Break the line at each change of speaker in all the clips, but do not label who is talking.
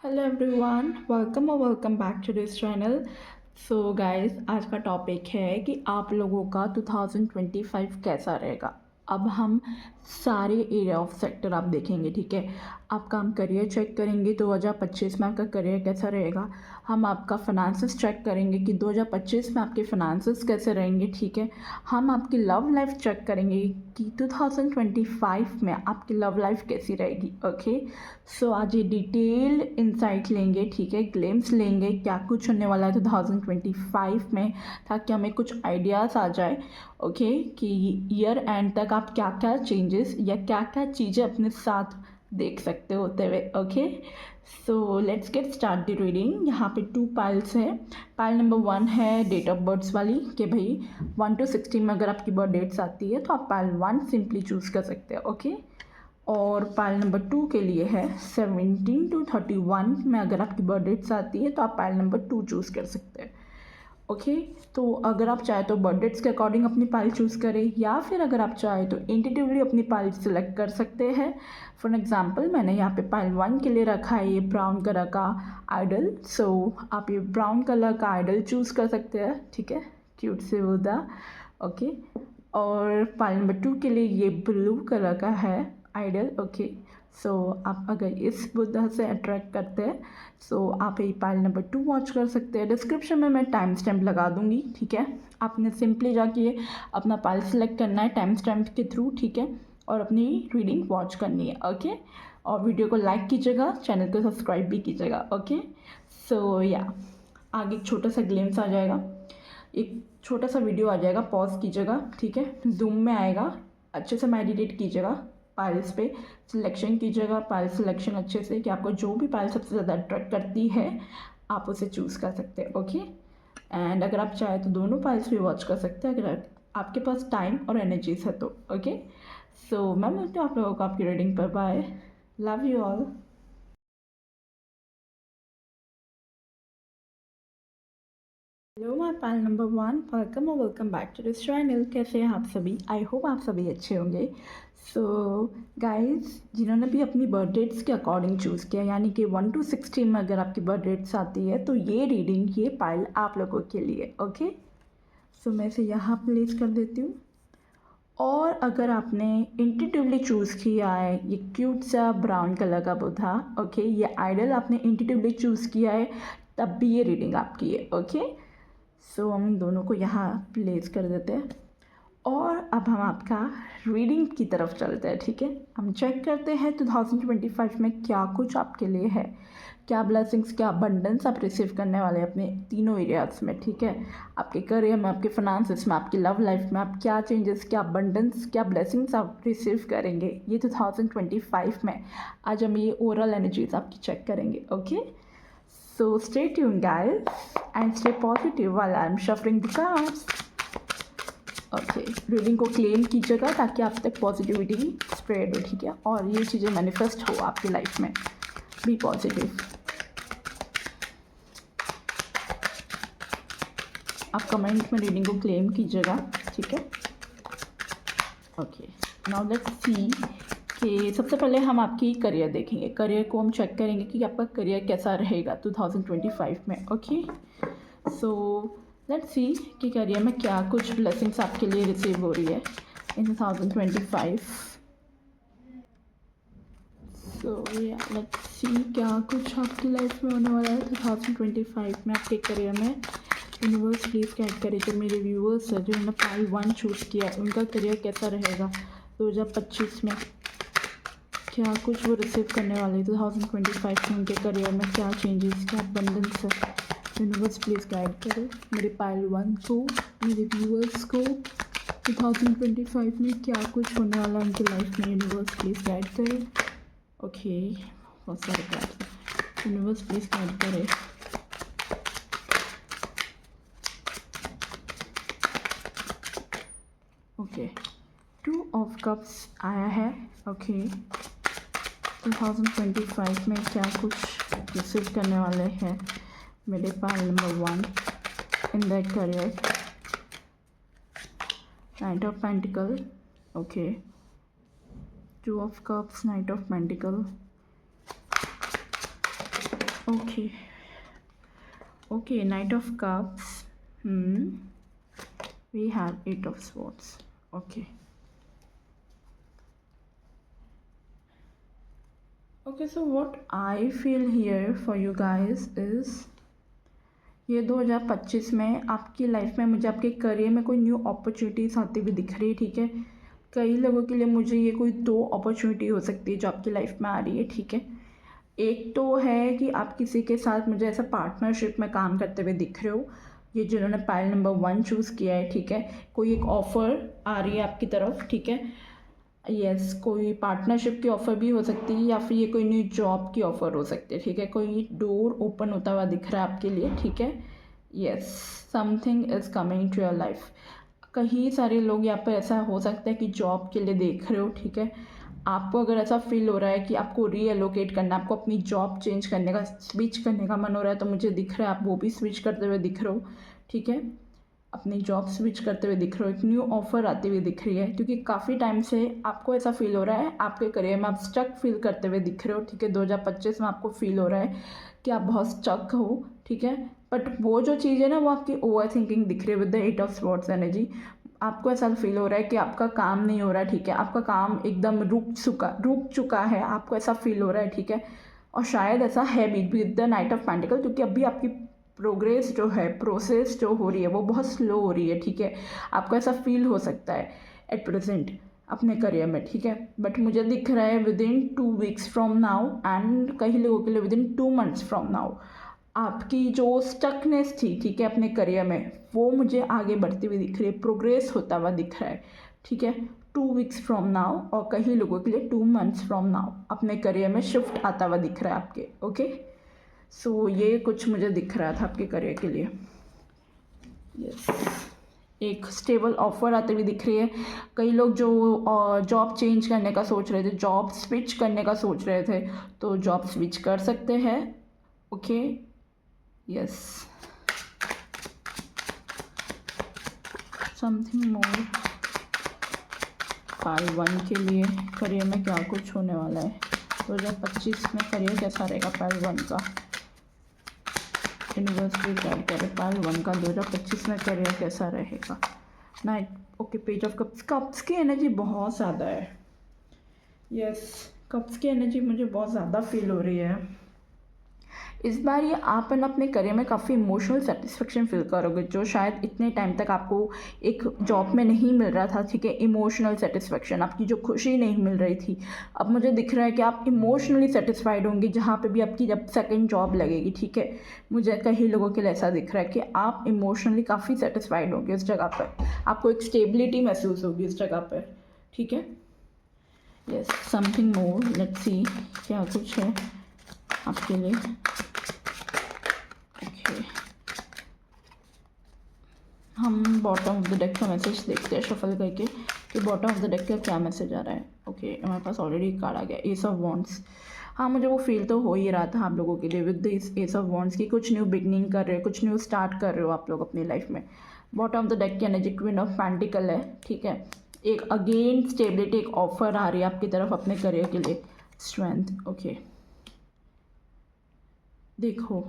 Hello everyone, welcome back to this channel. So guys, आज का topic है कि आप लोगों का 2025 कैसा रहेगा। अब हम सारे एरिया ऑफ सेक्टर आप देखेंगे, ठीक है। आपका हम करियर चेक करेंगे 2025 में आपका करियर कैसा रहेगा। हम आपका फाइनेंसेस चेक करेंगे कि 2025 में आपके फाइनेंसेस कैसे रहेंगे, ठीक है। हम आपकी लव लाइफ चेक करेंगे कि 2025 में आपकी लव लाइफ कैसी रहेगी। ओके, सो आज ये डिटेल इंसाइट लेंगे, ठीक है, ग्लिम्स लेंगे क्या कुछ होने वाला है 2025 में, ताकि हमें कुछ आइडियाज़ आ जाए। ओके, कि ईयर एंड तक आप क्या क्या चेंजेस या क्या क्या चीज़ें अपने साथ देख सकते होते हुए। Okay, so let's get start the reading. यहाँ पे 2 पाइल्स है। पाइल नंबर 1 है डेट ऑफ बर्थ्स वाली, कि भाई 1 to 16 में अगर आपकी बर्थ डेट्स आती है तो आप पाइल 1 सिंपली चूज़ कर सकते हैं। ओके, और पाइल नंबर 2 के लिए है 17 to 31 में अगर आपकी बर्थ डेट्स आती है तो आप पाइल नंबर 2 चूज़ कर सकते हैं। ओके, तो अगर आप चाहे तो बर्थ डेट्स के अकॉर्डिंग अपनी पाइल चूज़ करें, या फिर अगर आप चाहे तो इंटिटिवली अपनी पाइल सिलेक्ट कर सकते हैं। फॉर एग्जांपल मैंने यहाँ पे पाइल 1 के लिए रखा है ये ब्राउन कलर का आइडल। सो आप ये ब्राउन कलर का आइडल चूज़ कर सकते हैं, ठीक है, क्यूट से बुद्धा। ओके, और पाइल नंबर 2 के लिए ये ब्लू कलर का है आइडल। ओके, सो आप अगर इस बुद्धा से अट्रैक्ट करते हैं सो आप ये पाइल नंबर 2 वॉच कर सकते हैं। डिस्क्रिप्शन में मैं टाइम स्टैम्प लगा दूंगी, ठीक है। आपने सिंपली जाके अपना पाइल सेलेक्ट करना है टाइम स्टैम्प के थ्रू, ठीक है, और अपनी रीडिंग वॉच करनी है। ओके, और वीडियो को लाइक कीजिएगा, चैनल को सब्सक्राइब भी कीजिएगा। ओके, सो या आगे एक छोटा सा ग्लिम्स आ जाएगा, एक छोटा सा वीडियो आ जाएगा, पॉज कीजिएगा, ठीक है, जूम में आएगा, अच्छे से मेडिटेट कीजिएगा, पाइल्स पे सिलेक्शन कीजिएगा, पाइल सिलेक्शन अच्छे से, कि आपको जो भी पाइल सबसे ज़्यादा अट्रैक्ट करती है आप उसे चूज़ कर सकते हैं। ओके, एंड अगर आप चाहें तो दोनों पाइल्स भी वॉच कर सकते हैं अगर आपके पास टाइम और एनर्जीज है तो। ओके, सो मैं मिलती हूँ आप लोगों को आपकी रीडिंग पर। Bye, love you all. Hello my pal number 1, welcome और welcome back to this channel. कैसे हैं आप सभी? आई होप आप सभी अच्छे होंगे। सो गाइस, जिन्होंने भी अपनी बर्थ डेट्स के अकॉर्डिंग चूज़ किया, यानी कि 1 to 16 में अगर आपकी बर्थ डेट्स आती है तो ये रीडिंग, ये पाइल आप लोगों के लिए। ओके, सो मैं इसे यहाँ प्लेस कर देती हूँ। और अगर आपने इंटिटिवली चूज़ किया है ये क्यूट सा ब्राउन कलर का बुद्धा, ओके, ये आइडल आपने इंटिटिवली चूज़ किया है, तब भी ये रीडिंग आपकी है। ओके, सो हम इन दोनों को यहाँ प्लेस कर देते हैं और अब हम आपका रीडिंग की तरफ चलते हैं, ठीक है। हम चेक करते हैं 2025 में क्या कुछ आपके लिए है, क्या ब्लेसिंग्स, क्या अबंडेंस आप रिसीव करने वाले हैं अपने तीनों एरियाज में, ठीक है। आपके करियर में, आपके फाइनेंसेस में, आपकी लव लाइफ में आप क्या चेंजेस, क्या अबंडेंस, क्या ब्लेसिंग्स आप रिसीव करेंगे ये 2025 में। आज हम ये ओवरऑल एनर्जीज आपकी चेक करेंगे। Okay, so stay tuned guys and stay positive while I'm shuffling the cards. Okay, reading को क्लेम कीजिएगा ताकि आप तक पॉजिटिविटी स्प्रेड हो, ठीक है, और ये चीज़ें मैनिफेस्ट हो आपकी लाइफ में। Be positive. आप कमेंट में रीडिंग को क्लेम कीजिएगा, ठीक है। ओके, नाउ लेट्स सी कि सबसे पहले हम आपकी करियर देखेंगे। करियर को हम चेक करेंगे कि आपका करियर कैसा रहेगा 2025 में। ओके, सो लेट्स सी कि करियर में क्या कुछ ब्लेसिंग्स आपके लिए रिसीव हो रही है इन 2025। सो या लेट्स सी क्या कुछ आपकी लाइफ में होने वाला है 2025 में आपके करियर में। यूनिवर्स प्लीज़ गाइड करे जो मेरे व्यूअर्स हैं जिन्होंने पाइल 1 चूज़ किया है, उनका करियर कैसा रहेगा 2025 में। क्या कुछ वो रिसीव करने वाले 2025 में, उनके करियर में क्या चेंजेस, क्या अबंडेंस है। यूनिवर्स प्लीज़ गाइड करो मेरे पाइल 1 को, मेरे व्यूअर्स को 2025 में क्या कुछ होने वाला है उनकी लाइफ में। यूनिवर्स प्लीज़ गाइड करे। ओके, बहुत सारे कार्ड्स। यूनिवर्स प्लीज़ गाइड करे। ओके, 2 ऑफ कप्स आया है। ओके, 2025 में क्या कुछ रिसीव करने वाले हैं मेरे pile number 1 in that career. Night of pentacle. Okay, 2 of cups, night of pentacle, Okay. Okay, Knight of Cups. We have Eight of Swords. Okay. Okay, so what I feel here for you guys is ये 2025 में आपकी life में मुझे आपके career में कोई new opportunities आती हुई दिख रही है, ठीक है। कई लोगों के लिए मुझे ये कोई दो अपॉर्चुनिटी हो सकती है जो आपकी लाइफ में आ रही है, ठीक है। एक तो है कि आप किसी के साथ मुझे ऐसा पार्टनरशिप में काम करते हुए दिख रहे हो, ये जिन्होंने पाइल नंबर 1 चूज़ किया है, ठीक है। कोई एक ऑफ़र आ रही है आपकी तरफ, ठीक है। यस, कोई पार्टनरशिप की ऑफ़र भी हो सकती है या फिर ये कोई न्यू जॉब की ऑफ़र हो सकती है, ठीक है। कोई डोर ओपन होता हुआ दिख रहा है आपके लिए, ठीक है। Yes, something is coming to your life. कई सारे लोग यहाँ पर ऐसा हो सकता है कि जॉब के लिए देख रहे हो, ठीक है। आपको अगर ऐसा फील हो रहा है कि आपको रीएलोकेट करना है, आपको अपनी जॉब चेंज करने का, स्विच करने का मन हो रहा है, तो मुझे दिख रहा है आप वो भी स्विच करते हुए दिख रहे हो, ठीक है। अपनी जॉब स्विच करते हुए दिख रहे हो, एक न्यू ऑफ़र आती हुई दिख रही है, क्योंकि काफ़ी टाइम से आपको ऐसा फील हो रहा है आपके करियर में आप स्टक फील करते हुए दिख रहे हो, ठीक है। 2025 में आपको फील हो रहा है कि आप बहुत स्टक हो, ठीक है। बट वो जो चीज़ है ना, वो आपकी ओवर थिंकिंग दिख रही है with the 8 of swords energy. आपको ऐसा फील हो रहा है कि आपका काम नहीं हो रहा है, ठीक है। आपका काम एकदम रुक चुका है, आपको ऐसा फील हो रहा है, ठीक है। और शायद ऐसा है भी with the knight of pentacle, क्योंकि अभी आपकी प्रोग्रेस जो है, प्रोसेस जो हो रही है, वो बहुत स्लो हो रही है, ठीक है। आपको ऐसा फील हो सकता है एट प्रेजेंट अपने करियर में, ठीक है। बट मुझे दिख रहा है with in 2 weeks from now and कई लोगों के लिए with in 2 months from now आपकी जो स्टकनेस थी, ठीक है, अपने करियर में, वो मुझे आगे बढ़ती हुई दिख रही है, प्रोग्रेस होता हुआ दिख रहा है, ठीक है। 2 वीक्स फ्रॉम नाउ और कई लोगों के लिए 2 मंथ्स फ्रॉम नाउ अपने करियर में शिफ्ट आता हुआ दिख रहा है आपके। ओके, सो ये कुछ मुझे दिख रहा था आपके करियर के लिए। यस, एक स्टेबल ऑफर आते हुए दिख रही है। कई लोग जो जॉब चेंज करने का सोच रहे थे, जॉब स्विच करने का सोच रहे थे, तो जॉब स्विच कर सकते हैं। Okay, yes, something more part 1 के लिए करियर में क्या कुछ होने वाला है 2025 में, करियर कैसा रहेगा पार्ट 1 का। यूनिवर्सिटी गाइड करे पार्ट 1 का 2025 में करियर कैसा रहेगा। Night, okay, page of cups. Cups की एनर्जी बहुत ज़्यादा है। यस, कप्स की एनर्जी मुझे बहुत ज़्यादा फील हो रही है इस बार। ये आप अपने करियर में काफ़ी इमोशनल सेटिस्फेक्शन फील करोगे, जो शायद इतने टाइम तक आपको एक जॉब में नहीं मिल रहा था, ठीक है। इमोशनल सेटिस्फेक्शन, आपकी जो खुशी नहीं मिल रही थी, अब मुझे दिख रहा है कि आप इमोशनली सेटिस्फाइड होंगे जहाँ पे भी आपकी जब सेकंड जॉब लगेगी, ठीक है। मुझे कई लोगों के लिए ऐसा दिख रहा है कि आप इमोशनली काफ़ी सेटिस्फाइड होंगे उस जगह पर, आपको एक स्टेबिलिटी महसूस होगी उस जगह पर, ठीक है। Yes, something more, let's see क्या कुछ है आपके लिए। हम बॉटम ऑफ द डेक का मैसेज देखते हैं शफल करके कि बॉटम ऑफ द डेक का क्या मैसेज आ रहा है। ओके, हमारे पास ऑलरेडी कार्ड आ गया, एस ऑफ वॉन्ड्स। हाँ, मुझे वो फील तो हो ही रहा था आप लोगों के लिए with this S of wands की कुछ न्यू बिगनिंग कर रहे हो, कुछ न्यू स्टार्ट कर रहे हो आप लोग अपनी लाइफ में। बॉटम ऑफ द डेक की एनर्जी क्वीन ऑफ पेंटिकल है, ठीक है। एक अगेन स्टेबिलिटी, एक ऑफर आ रही है आपकी तरफ अपने करियर के लिए, स्ट्रेंथ। ओके, देखो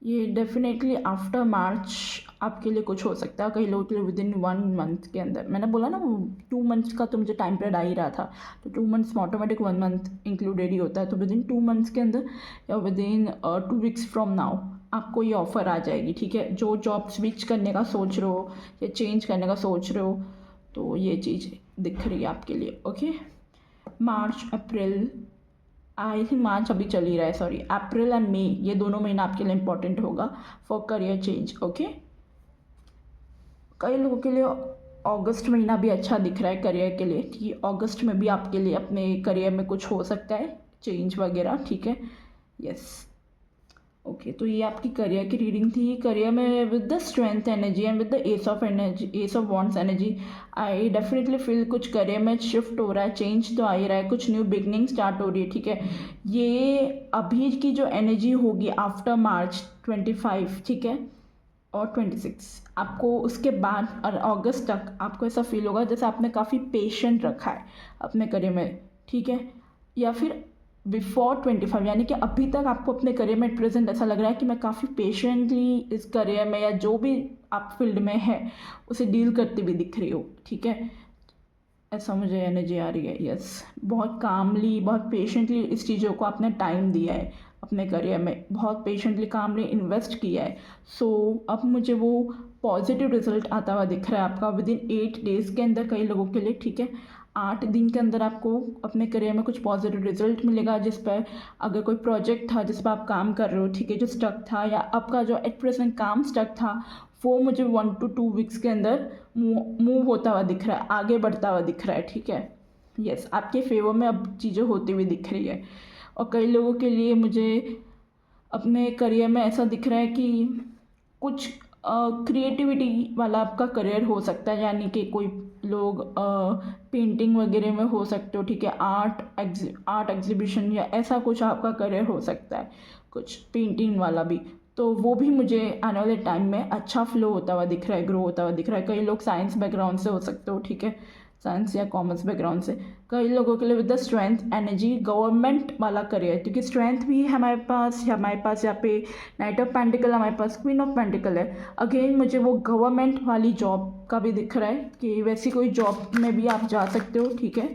ये डेफिनेटली आफ्टर मार्च आपके लिए कुछ हो सकता है, कई लोगों के लिए विद इन 1 मंथ के अंदर। मैंने बोला ना 2 मंथ्स का तो मुझे टाइम पीरियड आ ही रहा था, तो 2 मंथ्स में ऑटोमेटिक 1 मंथ इंक्लूडेड ही होता है, तो विद इन 2 मंथ्स के अंदर या with in 2 weeks from now आपको ये ऑफ़र आ जाएगी, ठीक है। जो जॉब स्विच करने का सोच रहे हो या चेंज करने का सोच रहे हो, तो ये चीज़ दिख रही है आपके लिए। Okay, March April, I think March अभी चल ही रहा है, सॉरी, अप्रैल एंड मई, ये दोनों महीना आपके लिए इंपॉर्टेंट होगा फॉर करियर चेंज। ओके, कई लोगों के लिए अगस्त महीना भी अच्छा दिख रहा है करियर के लिए, ठीक है। अगस्त में भी आपके लिए अपने करियर में कुछ हो सकता है चेंज वगैरह, ठीक है। यस, ओके, तो ये आपकी करियर की रीडिंग थी। करियर में with the strength energy and with the ace of energy, S of wands energy, I definitely feel कुछ करियर में शिफ्ट हो रहा है, चेंज तो आ ही रहा है, कुछ न्यू बिगनिंग स्टार्ट हो रही है, ठीक है। ये अभी की जो एनर्जी होगी आफ्टर मार्च 25, ठीक है, और 26, आपको उसके बाद और अगस्त तक आपको ऐसा फील होगा जैसे आपने काफ़ी पेशेंट रखा है अपने करियर में, ठीक है। या फिर बिफोर 25, यानी कि अभी तक आपको अपने करियर में प्रेजेंट ऐसा लग रहा है कि मैं काफ़ी पेशेंटली इस करियर में या जो भी आप फील्ड में है उसे डील करती हुई दिख रही हो, ठीक है। ऐसा मुझे एनर्जी आ रही है, यस। बहुत कामली, बहुत पेशेंटली इस चीज़ों को आपने टाइम दिया है, अपने करियर में बहुत पेशेंटली कामली इन्वेस्ट किया है। सो अब मुझे वो पॉजिटिव रिजल्ट आता हुआ दिख रहा है आपका विद इन 8 डेज़ के अंदर, कई लोगों के लिए, ठीक है। 8 दिन के अंदर आपको अपने करियर में कुछ पॉजिटिव रिजल्ट मिलेगा, जिस पर अगर कोई प्रोजेक्ट था जिस पर आप काम कर रहे हो, ठीक है, जो स्टक था, या आपका जो एट प्रेजेंट काम स्टक था, वो मुझे 1 to 2 वीक्स के अंदर मूव होता हुआ दिख रहा है, आगे बढ़ता हुआ दिख रहा है, ठीक है। यस, आपके फेवर में अब चीज़ें होती हुई दिख रही है। और कई लोगों के लिए मुझे अपने करियर में ऐसा दिख रहा है कि कुछ क्रिएटिविटी वाला आपका करियर हो सकता है, यानी कि कोई लोग पेंटिंग वगैरह में हो सकते हो, ठीक है, आर्ट एग्जीबिशन या ऐसा कुछ आपका करियर हो सकता है, कुछ पेंटिंग वाला भी। तो वो भी मुझे आने वाले टाइम में अच्छा फ्लो होता हुआ दिख रहा है, ग्रो होता हुआ दिख रहा है। कई लोग साइंस बैकग्राउंड से हो सकते हो, ठीक है, साइंस या कॉमर्स बैकग्राउंड से। कई लोगों के लिए with the strength energy government वाला करियर, क्योंकि स्ट्रेंथ भी है हमारे पास यहाँ पे नाइट ऑफ पेंटिकल, हमारे पास क्वीन ऑफ पेंटिकल है। अगेन मुझे वो गवर्नमेंट वाली जॉब का भी दिख रहा है कि वैसी कोई जॉब में भी आप जा सकते हो, ठीक है,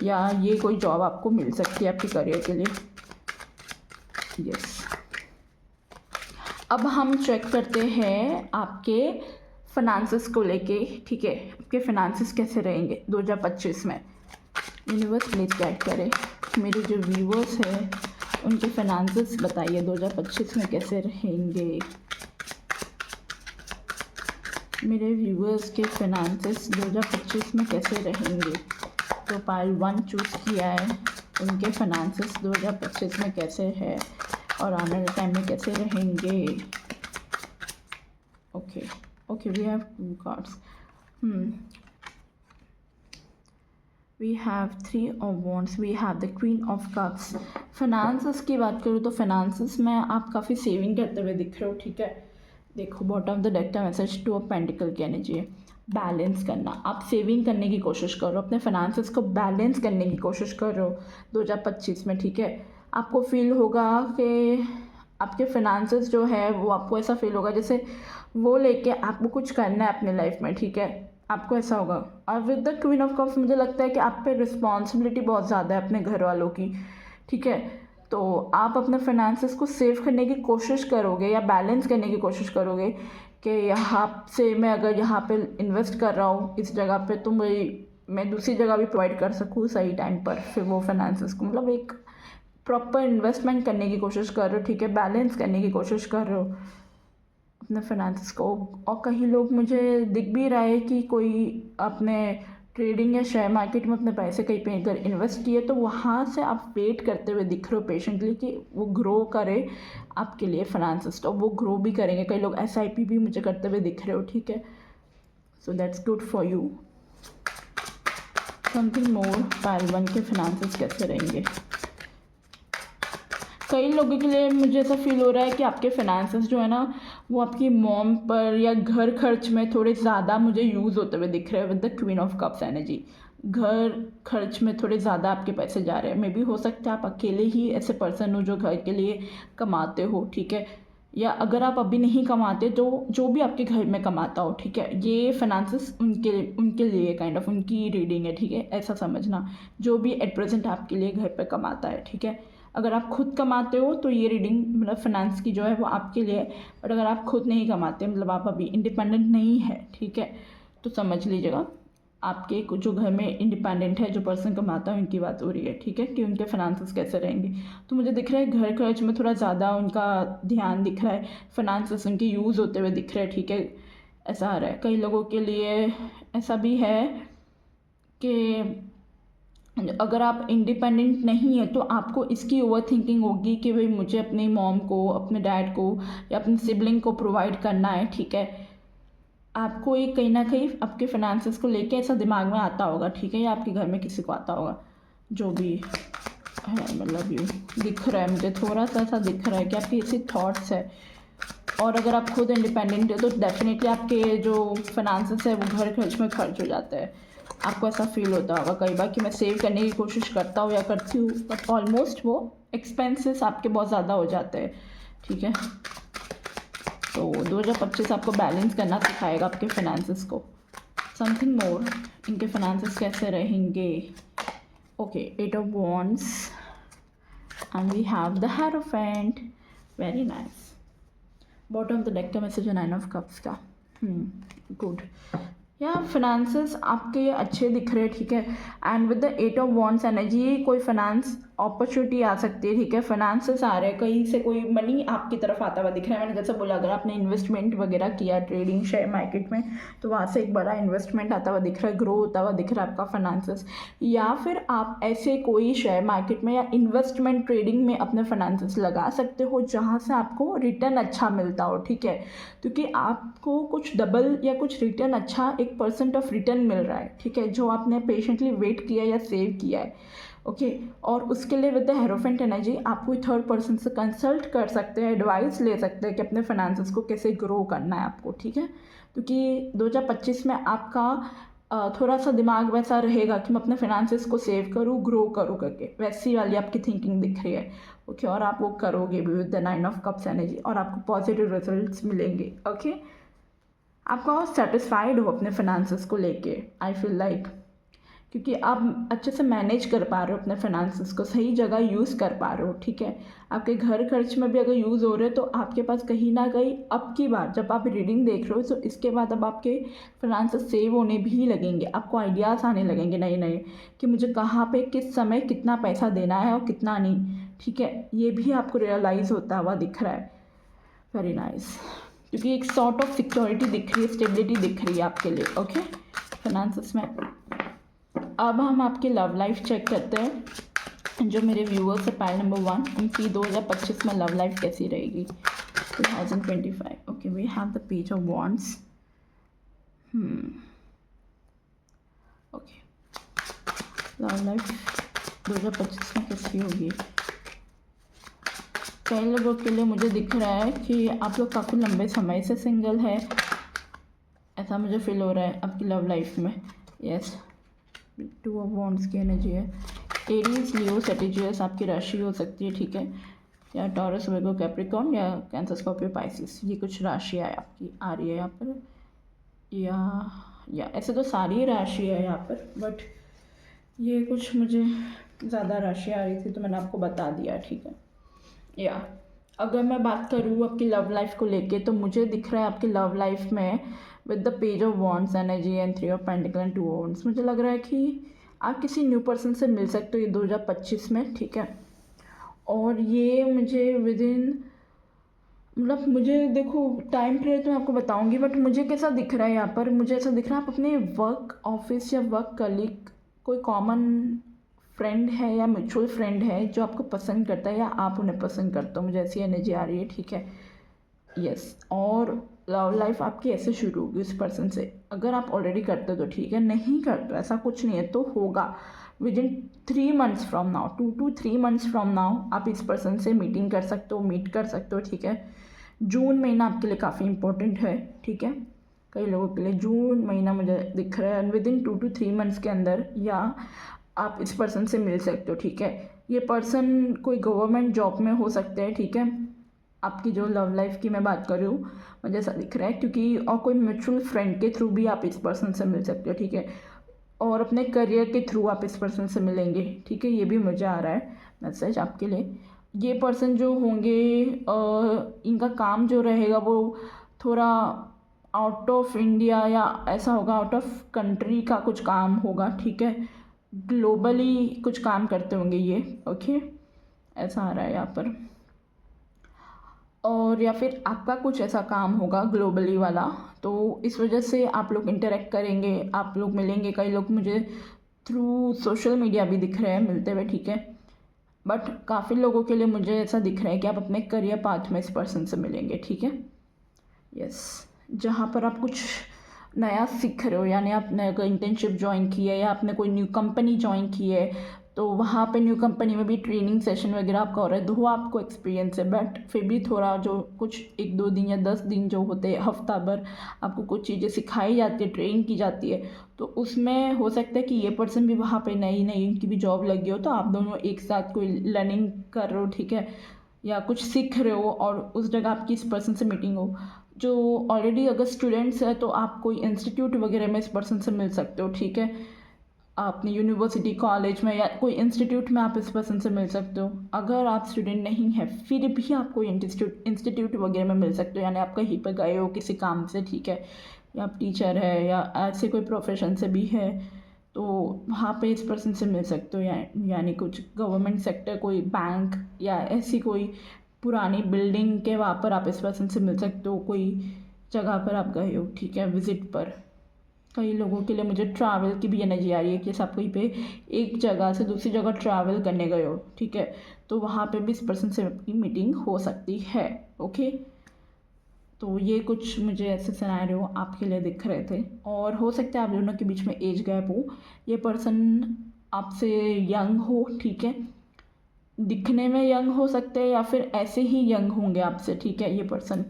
या ये कोई जॉब आपको मिल सकती है आपके करियर के लिए। यस, अब हम चेक करते हैं आपके फाइनेंसेस को लेके, ठीक है, आपके फाइनेंसेस कैसे रहेंगे 2025 में। यूनिवर्स प्लीज गाइड करे, मेरे जो व्यूवर्स हैं उनके फाइनेंसेस बताइए 2025 में कैसे रहेंगे। मेरे व्यूवर्स के फाइनेंसेस 2025 में कैसे रहेंगे। प्रोफाइल 1 चूज़ किया है, उनके फाइनेंसेस 2025 में कैसे है और आने वाले टाइम में कैसे रहेंगे। Okay, we have 2 cards. We have 3 of wands, we have the queen of cups. Finances की बात करूँ तो फाइनेंसेस में आप काफ़ी सेविंग करते हुए दिख रहे हो, ठीक है। देखो बॉटम ऑफ द डेक का मैसेज 2 ऑफ पेंटिकल की एनर्जी है। बैलेंस करना, आप सेविंग करने की कोशिश करो, अपने फाइनेंसेस को बैलेंस करने की कोशिश करो 2025 में, ठीक है। आपको फील होगा कि आपके फाइनेंसेस जो है वो आपको ऐसा फील होगा जैसे वो लेके आपको कुछ करना है अपने लाइफ में, ठीक है, आपको ऐसा होगा। और with the queen of cups मुझे लगता है कि आप पे रिस्पॉन्सिबिलिटी बहुत ज़्यादा है अपने घर वालों की, ठीक है। तो आप अपने फाइनेंसेस को सेव करने की कोशिश करोगे या बैलेंस करने की कोशिश करोगे कि यहाँ से मैं अगर यहाँ पे इन्वेस्ट कर रहा हूँ इस जगह पे, तो मैं दूसरी जगह भी प्रोवाइड कर सकूँ सही टाइम पर, फिर वो फाइनेंसेस को मतलब एक प्रॉपर इन्वेस्टमेंट करने की कोशिश कर रहे हो, ठीक है, बैलेंस करने की कोशिश कर रहे हो अपने फाइनेंसेस को। और कहीं लोग मुझे दिख भी रहा है कि कोई अपने ट्रेडिंग या शेयर मार्केट में अपने पैसे कहीं पे अगर इन्वेस्ट किए तो वहाँ से आप वेट करते हुए दिख रहे हो पेशेंटली कि वो ग्रो करे आपके लिए फाइनेंसेस, तो वो ग्रो भी करेंगे। कई लोग SIP भी मुझे करते हुए दिख रहे हो, ठीक है, so that's good for you. Something more, pile 1 के फाइनेंसेस कैसे रहेंगे। कई लोगों के लिए मुझे ऐसा फील हो रहा है कि आपके फाइनेंसेस जो है ना वो आपकी मॉम पर या घर खर्च में थोड़े ज़्यादा मुझे यूज़ होते हुए दिख रहे हैं with the queen of cups energy. घर खर्च में थोड़े ज़्यादा आपके पैसे जा रहे हैं। मे बी हो सकता है आप अकेले ही ऐसे पर्सन हो जो घर के लिए कमाते हो, ठीक है, या अगर आप अभी नहीं कमाते तो जो भी आपके घर में कमाता हो, ठीक है, ये फाइनेंसेस उनके लिए काइंड ऑफ उनकी रीडिंग है, ठीक है, ऐसा समझना, जो भी एट प्रेजेंट आपके लिए घर पर कमाता है, ठीक है। अगर आप खुद कमाते हो तो ये रीडिंग मतलब फाइनेंस की जो है वो आपके लिए है, बट अगर आप खुद नहीं कमाते मतलब आप अभी इंडिपेंडेंट नहीं है, ठीक है, तो समझ लीजिएगा आपके जो घर में इंडिपेंडेंट है जो पर्सन कमाता है उनकी बात हो रही है, ठीक है, कि उनके फाइनेंसेस कैसे रहेंगे। तो मुझे दिख रहा है घर खर्च में थोड़ा ज़्यादा उनका ध्यान दिख रहा है, फाइनेंसेस उनके यूज़ होते हुए दिख रहे हैं, ठीक है, ऐसा आ रहा है। कई लोगों के लिए ऐसा भी है कि अगर आप इंडिपेंडेंट नहीं है तो आपको इसकी ओवर थिंकिंग होगी कि भाई मुझे अपनी मॉम को, अपने डैड को या अपने सिबलिंग को प्रोवाइड करना है, ठीक है। आपको एक कहीं ना कहीं आपके फाइनेंसेस को लेके ऐसा दिमाग में आता होगा, ठीक है, या आपके घर में किसी को आता होगा, जो भी है, मतलब ये दिख रहा है मुझे, थोड़ा सा ऐसा दिख रहा है कि आपके ऐसे थॉट्स है। और अगर आप खुद इंडिपेंडेंट है तो डेफिनेटली आपके जो फाइनेंसेस है वो घर खर्च में खर्च हो जाता है, आपको ऐसा फील होता होगा कई बार कि मैं सेव करने की कोशिश करता हूँ या करती हूँ, बट ऑलमोस्ट वो एक्सपेंसेस आपके बहुत ज़्यादा हो जाते हैं, ठीक है। तो 2025 आपको बैलेंस करना सिखाएगा आपके फाइनेंसेस को। समथिंग मोर, इनके फाइनेंसेस कैसे रहेंगे। Okay, 8 of wands and we have the hierophant, very nice. Bottom of the deck का मैसेज है 9 ऑफ कप्स का। गुड, या फाइनेंसेस आपके अच्छे दिख रहे हैं, ठीक है। And with the 8 of wands energy कोई फाइनेंस अपॉर्चुनिटी आ सकती है, ठीक है। फाइनेंसेस आ रहे हैं, कहीं से कोई मनी आपकी तरफ आता हुआ दिख रहा है। मैंने जैसे बोला, अगर आपने इन्वेस्टमेंट वगैरह किया ट्रेडिंग शेयर मार्केट में, तो वहाँ से एक बड़ा इन्वेस्टमेंट आता हुआ दिख रहा है, ग्रो होता हुआ दिख रहा है आपका फाइनेंसेस। या फिर आप ऐसे कोई शेयर मार्केट में या इन्वेस्टमेंट ट्रेडिंग में अपने फाइनेंसेस लगा सकते हो जहाँ से आपको रिटर्न अच्छा मिलता हो, ठीक है। क्योंकि आपको कुछ डबल या कुछ रिटर्न अच्छा 1% ऑफ रिटर्न मिल रहा है, ठीक है, जो आपने पेशेंटली वेट किया या सेव किया है। ओके, और उसके लिए विद द हेरोफेंट एनर्जी आप कोई थर्ड पर्सन से कंसल्ट कर सकते हैं, एडवाइस ले सकते हैं कि अपने फाइनेंसेस को कैसे ग्रो करना है आपको, ठीक है। क्योंकि 2025 में आपका थोड़ा सा दिमाग वैसा रहेगा कि मैं अपने फाइनेंसेस को सेव करूँ, ग्रो करूँ करके, वैसी वाली आपकी थिंकिंग दिख रही है। ओके, और आप वो करोगे भी with the 9 of cups energy, और आपको पॉजिटिव रिजल्ट्स मिलेंगे। ओके, आपको सेटिस्फाइड हो अपने फाइनेंसेस को लेके, आई फील लाइक, क्योंकि आप अच्छे से मैनेज कर पा रहे हो अपने फाइनेंसेस को, सही जगह यूज़ कर पा रहे हो, ठीक है। आपके घर खर्च में भी अगर यूज़ हो रहे हो तो आपके पास कहीं ना कहीं अब की बार जब आप रीडिंग देख रहे हो तो इसके बाद अब आपके फाइनेंसेस सेव होने भी लगेंगे, आपको आइडियाज़ आने लगेंगे नए नए कि मुझे कहाँ पे किस समय कितना पैसा देना है और कितना नहीं, ठीक है। ये भी आपको रियलाइज़ होता हुआ दिख रहा है, वेरी नाइस। क्योंकि एक सॉर्ट ऑफ सिक्योरिटी दिख रही है, स्टेबिलिटी दिख रही है आपके लिए, ओके, फाइनेंसेस में। अब हम आपकी लव लाइफ चेक करते हैं। जो मेरे व्यूअर्स है पाइल नंबर 1, उनकी 2025 में लव लाइफ कैसी रहेगी 2025। Okay, we have the page of wands. Okay, love life 2025 में कैसी होगी। कई लोगों के लिए मुझे दिख रहा है कि आप लोग काफ़ी लंबे समय से सिंगल है, ऐसा मुझे फील हो रहा है आपकी लव लाइफ में। यस, 2 ऑफ वॉन्ड्स की एनर्जी है। एरीज, लियो, सेजिटेरियस आपकी राशि हो सकती है, ठीक है, या टॉरस, वर्गो, कैप्रिकॉर्न, या कैंसर, स्कॉर्पियो, पाइसिस, ये कुछ राशि है आपकी आ रही है यहाँ पर। या ऐसे तो सारी राशि है यहाँ पर, बट ये कुछ मुझे ज़्यादा राशि आ रही थी तो मैंने आपको बता दिया, ठीक है। या अगर मैं बात करूँ आपकी लव लाइफ को लेके, तो मुझे दिख रहा है आपकी लव लाइफ में with the page of wands energy and 3 of pentacle and 2 of wands, मुझे लग रहा है कि आप किसी न्यू पर्सन से मिल सकते हो ये 2025 में, ठीक है। और ये मुझे विद इन, मतलब मुझे देखो टाइम पीरियड तो मैं आपको बताऊंगी, बट मुझे कैसा दिख रहा है यहाँ पर, मुझे ऐसा दिख रहा है आप अपने वर्क ऑफिस या वर्क कलीग, कोई कॉमन फ्रेंड है या म्यूचुअल फ्रेंड है जो आपको पसंद करता है या आप उन्हें पसंद करते हो, मुझे ऐसी एनर्जी आ रही है, ठीक है। यस, और लव लाइफ आपकी ऐसे शुरू होगी उस पर्सन से। अगर आप ऑलरेडी करते हो तो ठीक है, नहीं करते ऐसा कुछ नहीं है तो होगा with in 3 months from now, 2 to 3 months from now आप इस पर्सन से मीटिंग कर सकते हो, मीट कर सकते हो, ठीक है। जून महीना आपके लिए काफ़ी इंपॉर्टेंट है, ठीक है। कई लोगों के लिए जून महीना मुझे दिख रहा है विद इन 2 to 3 मंथ्स के अंदर, या आप इस पर्सन से मिल सकते हो, ठीक है। ये पर्सन कोई गवर्नमेंट जॉब में हो सकते हैं, ठीक है। आपकी जो लव लाइफ की मैं बात कर रही हूँ मुझे ऐसा दिख रहा है, क्योंकि और कोई म्यूचुअल फ्रेंड के थ्रू भी आप इस पर्सन से मिल सकते हो, ठीक है। और अपने करियर के थ्रू आप इस पर्सन से मिलेंगे, ठीक है, ये भी मुझे आ रहा है मैसेज आपके लिए। ये पर्सन जो होंगे इनका काम जो रहेगा वो थोड़ा आउट ऑफ इंडिया या ऐसा होगा, आउट ऑफ कंट्री का कुछ काम होगा, ठीक है। ग्लोबली कुछ काम करते होंगे ये, ओके, ऐसा आ रहा है यहाँ पर। और या फिर आपका कुछ ऐसा काम होगा ग्लोबली वाला, तो इस वजह से आप लोग इंटरेक्ट करेंगे, आप लोग मिलेंगे। कई लोग मुझे थ्रू सोशल मीडिया भी दिख रहे हैं मिलते हुए, ठीक है। बट काफ़ी लोगों के लिए मुझे ऐसा दिख रहा है कि आप अपने करियर पाथ में इस पर्सन से मिलेंगे, ठीक है। यस, जहाँ पर आप कुछ नया सीख रहे हो, यानी आपने अगर इंटर्नशिप ज्वाइन की है या आपने कोई न्यू कंपनी ज्वाइन की है, तो वहाँ पे न्यू कंपनी में भी ट्रेनिंग सेशन वगैरह आपका हो रहा है, दो आपको एक्सपीरियंस है, बट फिर भी थोड़ा जो कुछ 1-2 दिन या 10 दिन जो होते हैं, हफ्ता भर आपको कुछ चीज़ें सिखाई जाती है, ट्रेन की जाती है, तो उसमें हो सकता है कि ये पर्सन भी वहाँ पे नई नई उनकी भी जॉब लगी हो, तो आप दोनों एक साथ कोई लर्निंग कर रहे हो, ठीक है, या कुछ सीख रहे हो और उस जगह आपकी इस पर्सन से मीटिंग हो। जो ऑलरेडी अगर स्टूडेंट्स है तो आप कोई इंस्टीट्यूट वगैरह में इस पर्सन से मिल सकते हो, ठीक है, अपनी यूनिवर्सिटी कॉलेज में या कोई इंस्टीट्यूट में आप इस पर्सन से मिल सकते हो। अगर आप स्टूडेंट नहीं हैं फिर भी आप कोई इंस्टीट्यूट वगैरह में मिल सकते हो, यानी आप कहीं पर गए हो किसी काम से, ठीक है, या आप टीचर है या ऐसे कोई प्रोफेशन से भी है, तो वहाँ पे इस पर्सन से मिल सकते हो, यानी कुछ गवर्नमेंट सेक्टर, कोई बैंक या ऐसी कोई पुरानी बिल्डिंग के वहाँ पर आप इस पर्सन से मिल सकते हो, कोई जगह पर आप गए हो, ठीक है, विज़िट पर। कई लोगों के लिए मुझे ट्रैवल की भी एनर्जी आ रही है कि जैसे आप कहीं पे एक जगह से दूसरी जगह ट्रैवल करने गए हो, ठीक है, तो वहाँ पे भी इस पर्सन से आपकी मीटिंग हो सकती है। ओके, तो ये कुछ मुझे ऐसे सिनेरियो आपके लिए दिख रहे थे, और हो सकता है आप दोनों के बीच में एज गैप हो, ये पर्सन आपसे यंग हो, ठीक है, दिखने में यंग हो सकते हैं या फिर ऐसे ही यंग होंगे आपसे, ठीक है, ये पर्सन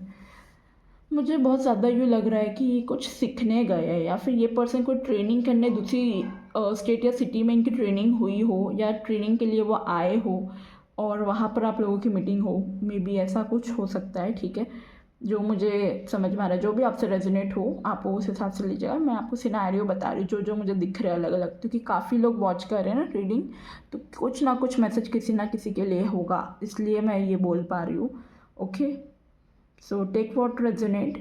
मुझे बहुत ज़्यादा यूँ लग रहा है कि ये कुछ सीखने गए हैं या फिर ये पर्सन कोई ट्रेनिंग करने दूसरी स्टेट या सिटी में इनकी ट्रेनिंग हुई हो या ट्रेनिंग के लिए वो आए हो और वहाँ पर आप लोगों की मीटिंग हो, मे बी ऐसा कुछ हो सकता है, ठीक है, जो मुझे समझ में आ रहा है। जो भी आपसे रेजोनेट हो आप वो उस हिसाब से लीजिएगा, मैं आपको सिनेरियो बता रही हूँ जो जो मुझे दिख रहा है अलग अलग, क्योंकि काफ़ी लोग वॉच कर रहे हैं ना ट्रेडिंग, तो कुछ ना कुछ मैसेज किसी ना किसी के लिए होगा, इसलिए मैं ये बोल पा रही हूँ। Okay, so take what resonate,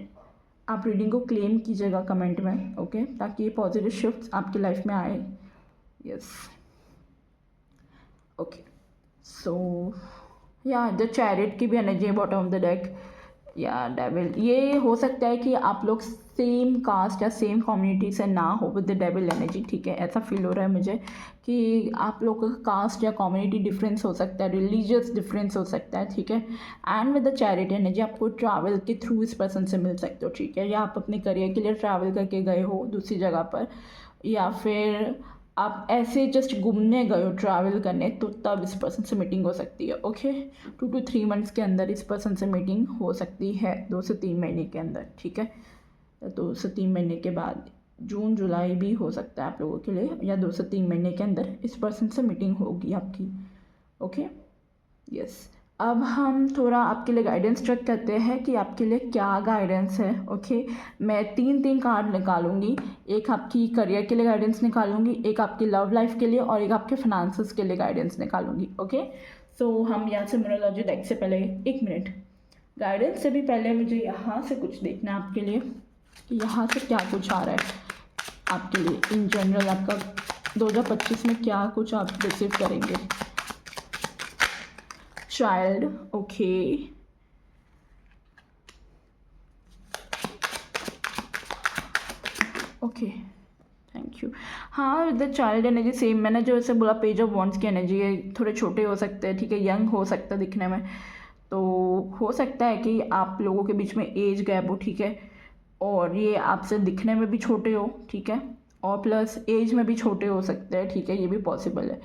आप रीडिंग को क्लेम कीजिएगा कमेंट में, ओके, ताकि ये पॉजिटिव शिफ्ट आपकी लाइफ में आए। यस, ओके, सो या द चैरिट की भी एनर्जी है बॉटम ऑफ द डेक, या डेविल, ये हो सकता है कि आप लोग सेम कास्ट या सेम कम्युनिटी से ना हो विद द डेविल एनर्जी, ठीक है, ऐसा फील हो रहा है मुझे कि आप लोग का कास्ट या कम्युनिटी डिफरेंस हो सकता है, रिलीजियस डिफरेंस हो सकता है, ठीक है, and with the charity energy आपको ट्रैवल के थ्रू इस पर्सन से मिल सकते हो, ठीक है, या आप अपने करियर के लिए ट्रैवल करके गए हो दूसरी जगह पर, या फिर आप ऐसे जस्ट घूमने गए हो ट्रैवल करने, तो तब इस पर्सन से मीटिंग हो सकती है। ओके, 2 to 3 मंथ्स के अंदर इस पर्सन से मीटिंग हो सकती है, 2 से 3 महीने के अंदर, ठीक है, 2 से 3 महीने के बाद जून जुलाई भी हो सकता है आप लोगों के लिए, या 2 से 3 महीने के अंदर इस पर्सन से मीटिंग होगी आपकी। ओके, यस, अब हम थोड़ा आपके लिए गाइडेंस चेक करते हैं कि आपके लिए क्या गाइडेंस है। ओके, मैं 3 कार्ड निकालूंगी, एक आपकी करियर के लिए गाइडेंस निकालूंगी, एक आपकी लव लाइफ के लिए और एक आपके फाइनेंसेस के लिए गाइडेंस निकालूंगी। ओके, सो हम यहाँ से न्यूमरोलॉजी डेक से पहले 1 मिनट, गाइडेंस से भी पहले मुझे यहाँ से कुछ देखना है आपके लिए कि यहाँ से क्या कुछ आ रहा है आपके लिए इन जनरल, आपका 2025 में क्या कुछ आप रिसीव करेंगे। Child, okay, okay, thank you. हाँ, with the child energy same मैंने जो ऐसे बोला, पेज ऑफ वॉन्ड्स की एनर्जी है, थोड़े छोटे हो सकते हैं, ठीक है, यंग हो सकता है दिखने में, तो हो सकता है कि आप लोगों के बीच में एज गैप हो, ठीक है, और ये आपसे दिखने में भी छोटे हो, ठीक है, और प्लस एज में भी छोटे हो सकते हैं, ठीक है, ये भी पॉसिबल है,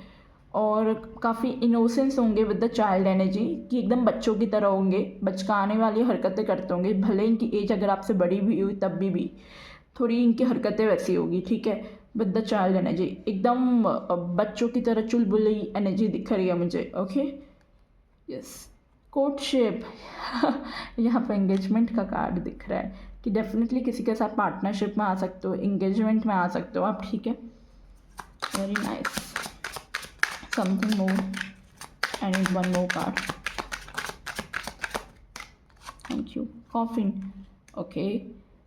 और काफ़ी इनोसेंस होंगे विद द चाइल्ड एनर्जी, कि एकदम बच्चों की तरह होंगे, बचकाने वाली हरकतें करते होंगे, भले इनकी एज अगर आपसे बड़ी भी हुई तब भी थोड़ी इनकी हरकतें वैसी होगी, ठीक है, विद द चाइल्ड एनर्जी एकदम बच्चों की तरह चुलबुली एनर्जी दिख रही है मुझे। ओके, यस, कोर्टशिप यहाँ पर एंगेजमेंट का कार्ड दिख रहा है कि डेफिनेटली किसी के साथ पार्टनरशिप में आ सकते हो, एंगेजमेंट में आ सकते हो आप, ठीक है, very nice, something more, I need 1 more card, thank you, coffin, okay,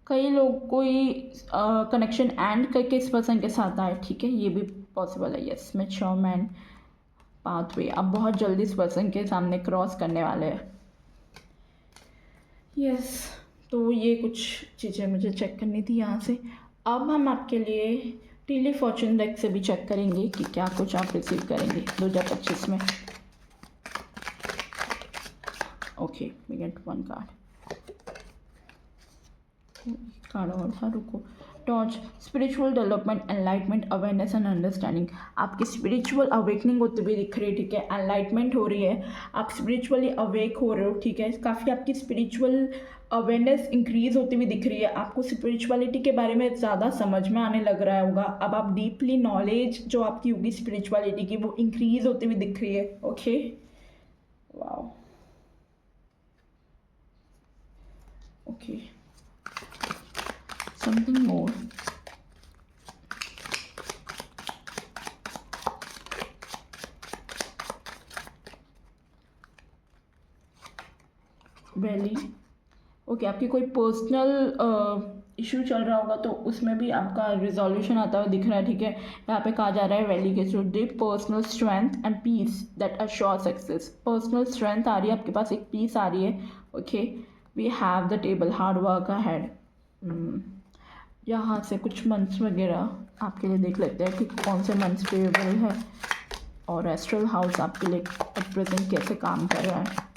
कई लोग कोई कनेक्शन एंड करके इस पर्सन के साथ आए, ठीक है, ये भी पॉसिबल है। यस, मैच्योर मैन पाथवे, अब बहुत जल्दी इस पर्सन के सामने क्रॉस करने वाले हैं। यस, तो ये कुछ चीज़ें मुझे चेक करनी थी यहाँ से। अब हम आपके लिए टीली फॉर्चून डेक से भी चेक करेंगे कि क्या कुछ आप रिसीव करेंगे 2025 में। ओके, वी गेट 1 कार्ड और था, रुको, torch spiritual development, enlightenment, awareness and understanding. आपकी स्पिरिचुअल अवेकनिंग होती हुई दिख रही है, ठीक है, एनलाइटमेंट हो रही है, आप स्पिरिचुअली अवेक हो रहे हो, ठीक है, काफ़ी आपकी स्पिरिचुअल अवेयरनेस इंक्रीज होती हुई दिख रही है, आपको स्पिरिचुअलिटी के बारे में ज़्यादा समझ में आने लग रहा होगा, अब आप डीपली नॉलेज जो आपकी होगी स्पिरिचुअलिटी की वो इंक्रीज होती हुई दिख रही है। ओके, वाओ, ओके, समथिंग मोर। वैली, ओके, आपकी कोई पर्सनल इशू चल रहा होगा तो उसमें भी आपका रिजोल्यूशन आता हुआ दिख रहा है, ठीक है। यहाँ पे कहा जा रहा है वैली के through the personal strength and peace that assure success. Personal strength आ रही है आपके पास, एक पीस आ रही है। Okay, we have the table, hard work ahead. यहाँ से कुछ मंथ्स वगैरह आपके लिए देख लेते हैं कि कौन से मंथ्स फेवरेबल है और एस्ट्रल हाउस आपके लिए एट प्रेजेंट कैसे काम कर रहा है।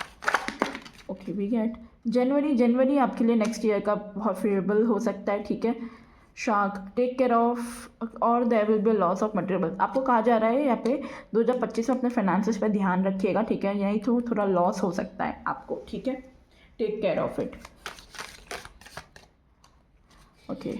ओके, वी गेट जनवरी आपके लिए नेक्स्ट ईयर का बहुत फेवरेबल हो सकता है, ठीक है। शार्क, टेक केयर ऑफ और there will be loss of material. आपको कहा जा रहा है यहाँ पे 2025 में अपने फाइनेंसेस पे ध्यान रखिएगा, ठीक है, यहीं तो थोड़ा लॉस हो सकता है आपको, ठीक है, take care of it. Okay,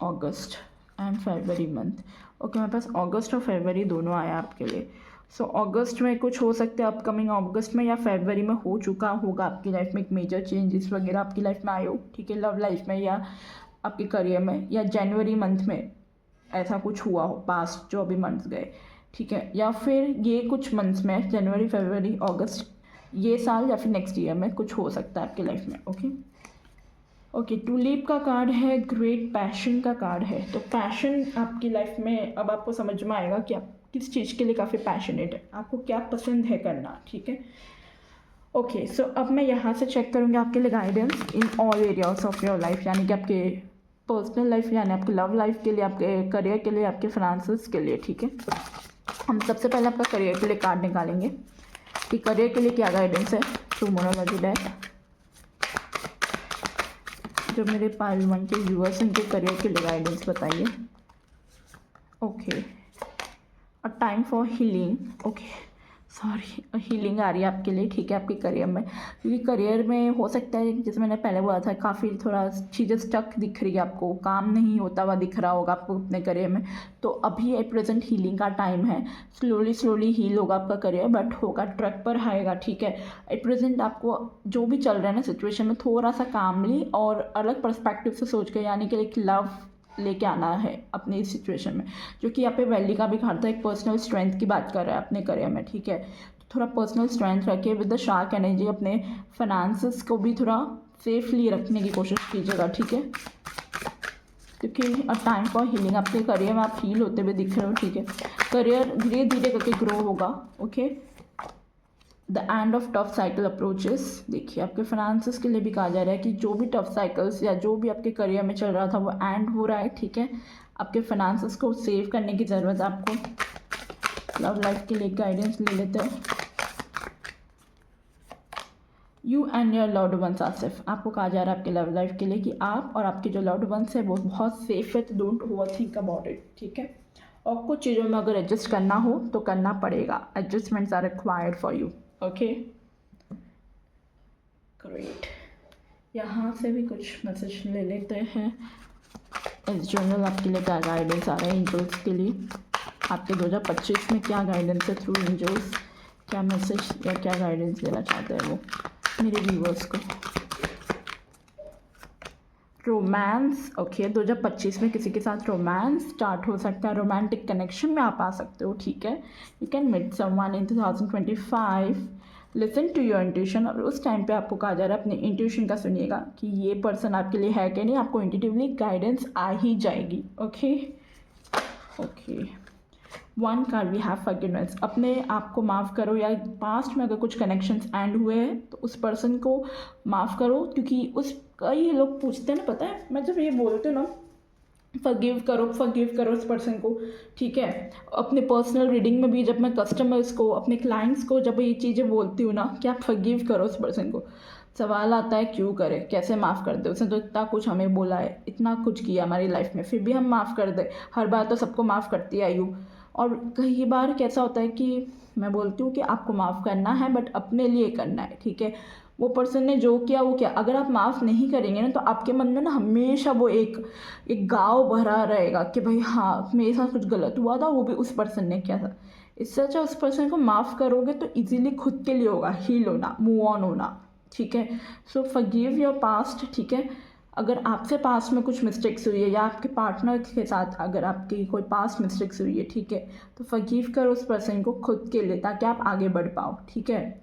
August and February month. Okay, मेरे पास अगस्त और फरवरी दोनों आया आपके लिए। सो अगस्त में कुछ हो सकता है, अपकमिंग अगस्त में या फरवरी में हो चुका होगा आपकी लाइफ में एक मेजर चेंजेस वगैरह आपकी लाइफ में आए हो, ठीक है, लव लाइफ में या आपके करियर में, या जनवरी मंथ में ऐसा कुछ हुआ हो पास्ट जो अभी मंथ्स गए, ठीक है, या फिर ये कुछ मंथ्स में जनवरी फरवरी अगस्त ये साल या फिर नेक्स्ट ईयर में कुछ हो सकता है आपकी लाइफ में। ओके, ओके, टूलिप का कार्ड है, ग्रेट पैशन का कार्ड है। तो पैशन आपकी लाइफ में अब आपको समझ में आएगा कि आप किस चीज़ के लिए काफ़ी पैशनेट है, आपको क्या पसंद है करना, ठीक है। ओके, सो अब मैं यहाँ से चेक करूँगी आपके लिए guidance in all areas of your life, यानी कि आपके पर्सनल लाइफ, यानी आपके लव लाइफ के लिए, आपके करियर के लिए, आपके फाइनेंसेस के लिए, ठीक है। हम सबसे पहले आपका करियर के लिए कार्ड निकालेंगे कि करियर के लिए क्या गाइडेंस है थ्रू मोनोलॉजी डेक। जो मेरे पाइल 1 के व्यूअर्स उनके करियर के लिए गाइडेंस बताइए। Okay, a time for healing. Okay, sorry, healing आ रही है आपके लिए, ठीक है, आपके करियर में, क्योंकि करियर में हो सकता है जैसे मैंने पहले बोला था काफ़ी थोड़ा चीज़ें स्टक दिख रही है आपको, काम नहीं होता हुआ दिख रहा होगा आपको अपने करियर में, तो अभी एट प्रेजेंट हीलिंग का टाइम है। स्लोली हील होगा आपका करियर, बट होगा ट्रैक पर आएगा, ठीक है। एट प्रेजेंट आपको जो भी चल रहा है ना सिचुएशन में थोड़ा सा कामली और अलग पर्सपेक्टिव से सोच के, यानी कि एक लव लेके आना है अपनी इस सिचुएशन में, जो कि यहाँ पे वैली का भी कार्ड था, एक पर्सनल स्ट्रेंथ की बात कर रहा है अपने करियर में, ठीक है। तो थोड़ा पर्सनल स्ट्रेंथ रखिए विद द शार्क एनर्जी, अपने फाइनेंसेस को भी थोड़ा सेफली रखने की कोशिश कीजिएगा, ठीक है, क्योंकि टाइम फॉर हीलिंग आपके करियर में आप हील होते हुए दिख रहे हो, ठीक है। करियर धीरे धीरे करके ग्रो होगा। Okay, the end of tough cycle approaches. देखिए आपके फाइनेंसेस के लिए भी कहा जा रहा है कि जो भी टफ साइकिल्स या जो भी आपके करियर में चल रहा था वो एंड हो रहा है, ठीक है। आपके फाइनेंसेस को सेव करने की ज़रूरत है आपको। लव लाइफ के लिए गाइडेंस ले लेते हैं। You and your loved ones are safe. आपको कहा जा रहा है आपके लव लाइफ के लिए कि आप और आपके जो लव्ड वंस है वो बहुत सेफ है, तो don't over think about it, ठीक है। और कुछ चीज़ों में अगर एडजस्ट करना हो तो करना पड़ेगा, adjustments are required for you. Okay, great. यहाँ से भी कुछ मैसेज ले लेते हैं। इस जर्नल आपके लिए क्या गाइडेंस आ रहा है एंजल्स के लिए, आपके 2025 में क्या गाइडेंस है थ्रू एंजल्स, क्या मैसेज या क्या गाइडेंस देना चाहते हैं वो मेरे व्यूवर्स को। रोमांस। ओके, 2025 में किसी के साथ रोमांस स्टार्ट हो सकता है, रोमांटिक कनेक्शन में आप आ सकते हो, ठीक है। You can meet someone in 2025। Listen to your intuition. और उस टाइम पे आपको कहा जा रहा है अपने इंट्यूशन का सुनिएगा कि ये पर्सन आपके लिए है कि नहीं, आपको इंट्यूटिवली गाइडेंस आ ही जाएगी। Okay, okay, 1 card we have forgiveness. अपने आप को माफ़ करो, या पास्ट में अगर कुछ कनेक्शंस एंड हुए हैं तो उस पर्सन को माफ़ करो, क्योंकि उस कई लोग पूछते हैं ना, पता है मैं जब ये बोलते ना फॉरगिव करो उस पर्सन को, ठीक है। अपने पर्सनल रीडिंग में भी जब मैं कस्टमर्स को, अपने क्लाइंट्स को जब ये चीज़ें बोलती हूँ ना कि आप फॉरगिव करो उस पर्सन को, सवाल आता है क्यों करे, कैसे माफ़ कर दे, उसने तो इतना कुछ हमें बोला है, इतना कुछ किया हमारी लाइफ में, फिर भी हम माफ़ कर दे। हर बार तो सबको माफ़ करती आई हूँ। और कई बार कैसा होता है कि मैं बोलती हूँ कि आपको माफ़ करना है बट अपने लिए करना है, ठीक है। वो पर्सन ने जो किया वो किया, अगर आप माफ़ नहीं करेंगे ना तो आपके मन में ना हमेशा वो एक एक गाँव भरा रहेगा कि भाई हाँ मेरे साथ कुछ गलत हुआ था, वो भी उस पर्सन ने किया था। इससे अच्छा उस पर्सन को माफ़ करोगे तो इजीली खुद के लिए होगा हील होना, मूव ऑन होना, ठीक है। सो फॉरगिव योर पास्ट, ठीक है। अगर आपसे पास्ट में कुछ मिस्टेक्स हुई है या आपके पार्टनर के साथ अगर आपकी कोई पास्ट मिस्टेक्स हुई है, ठीक है, तो फॉरगिव करो उस पर्सन को खुद के लिए ताकि आप आगे बढ़ पाओ, ठीक है।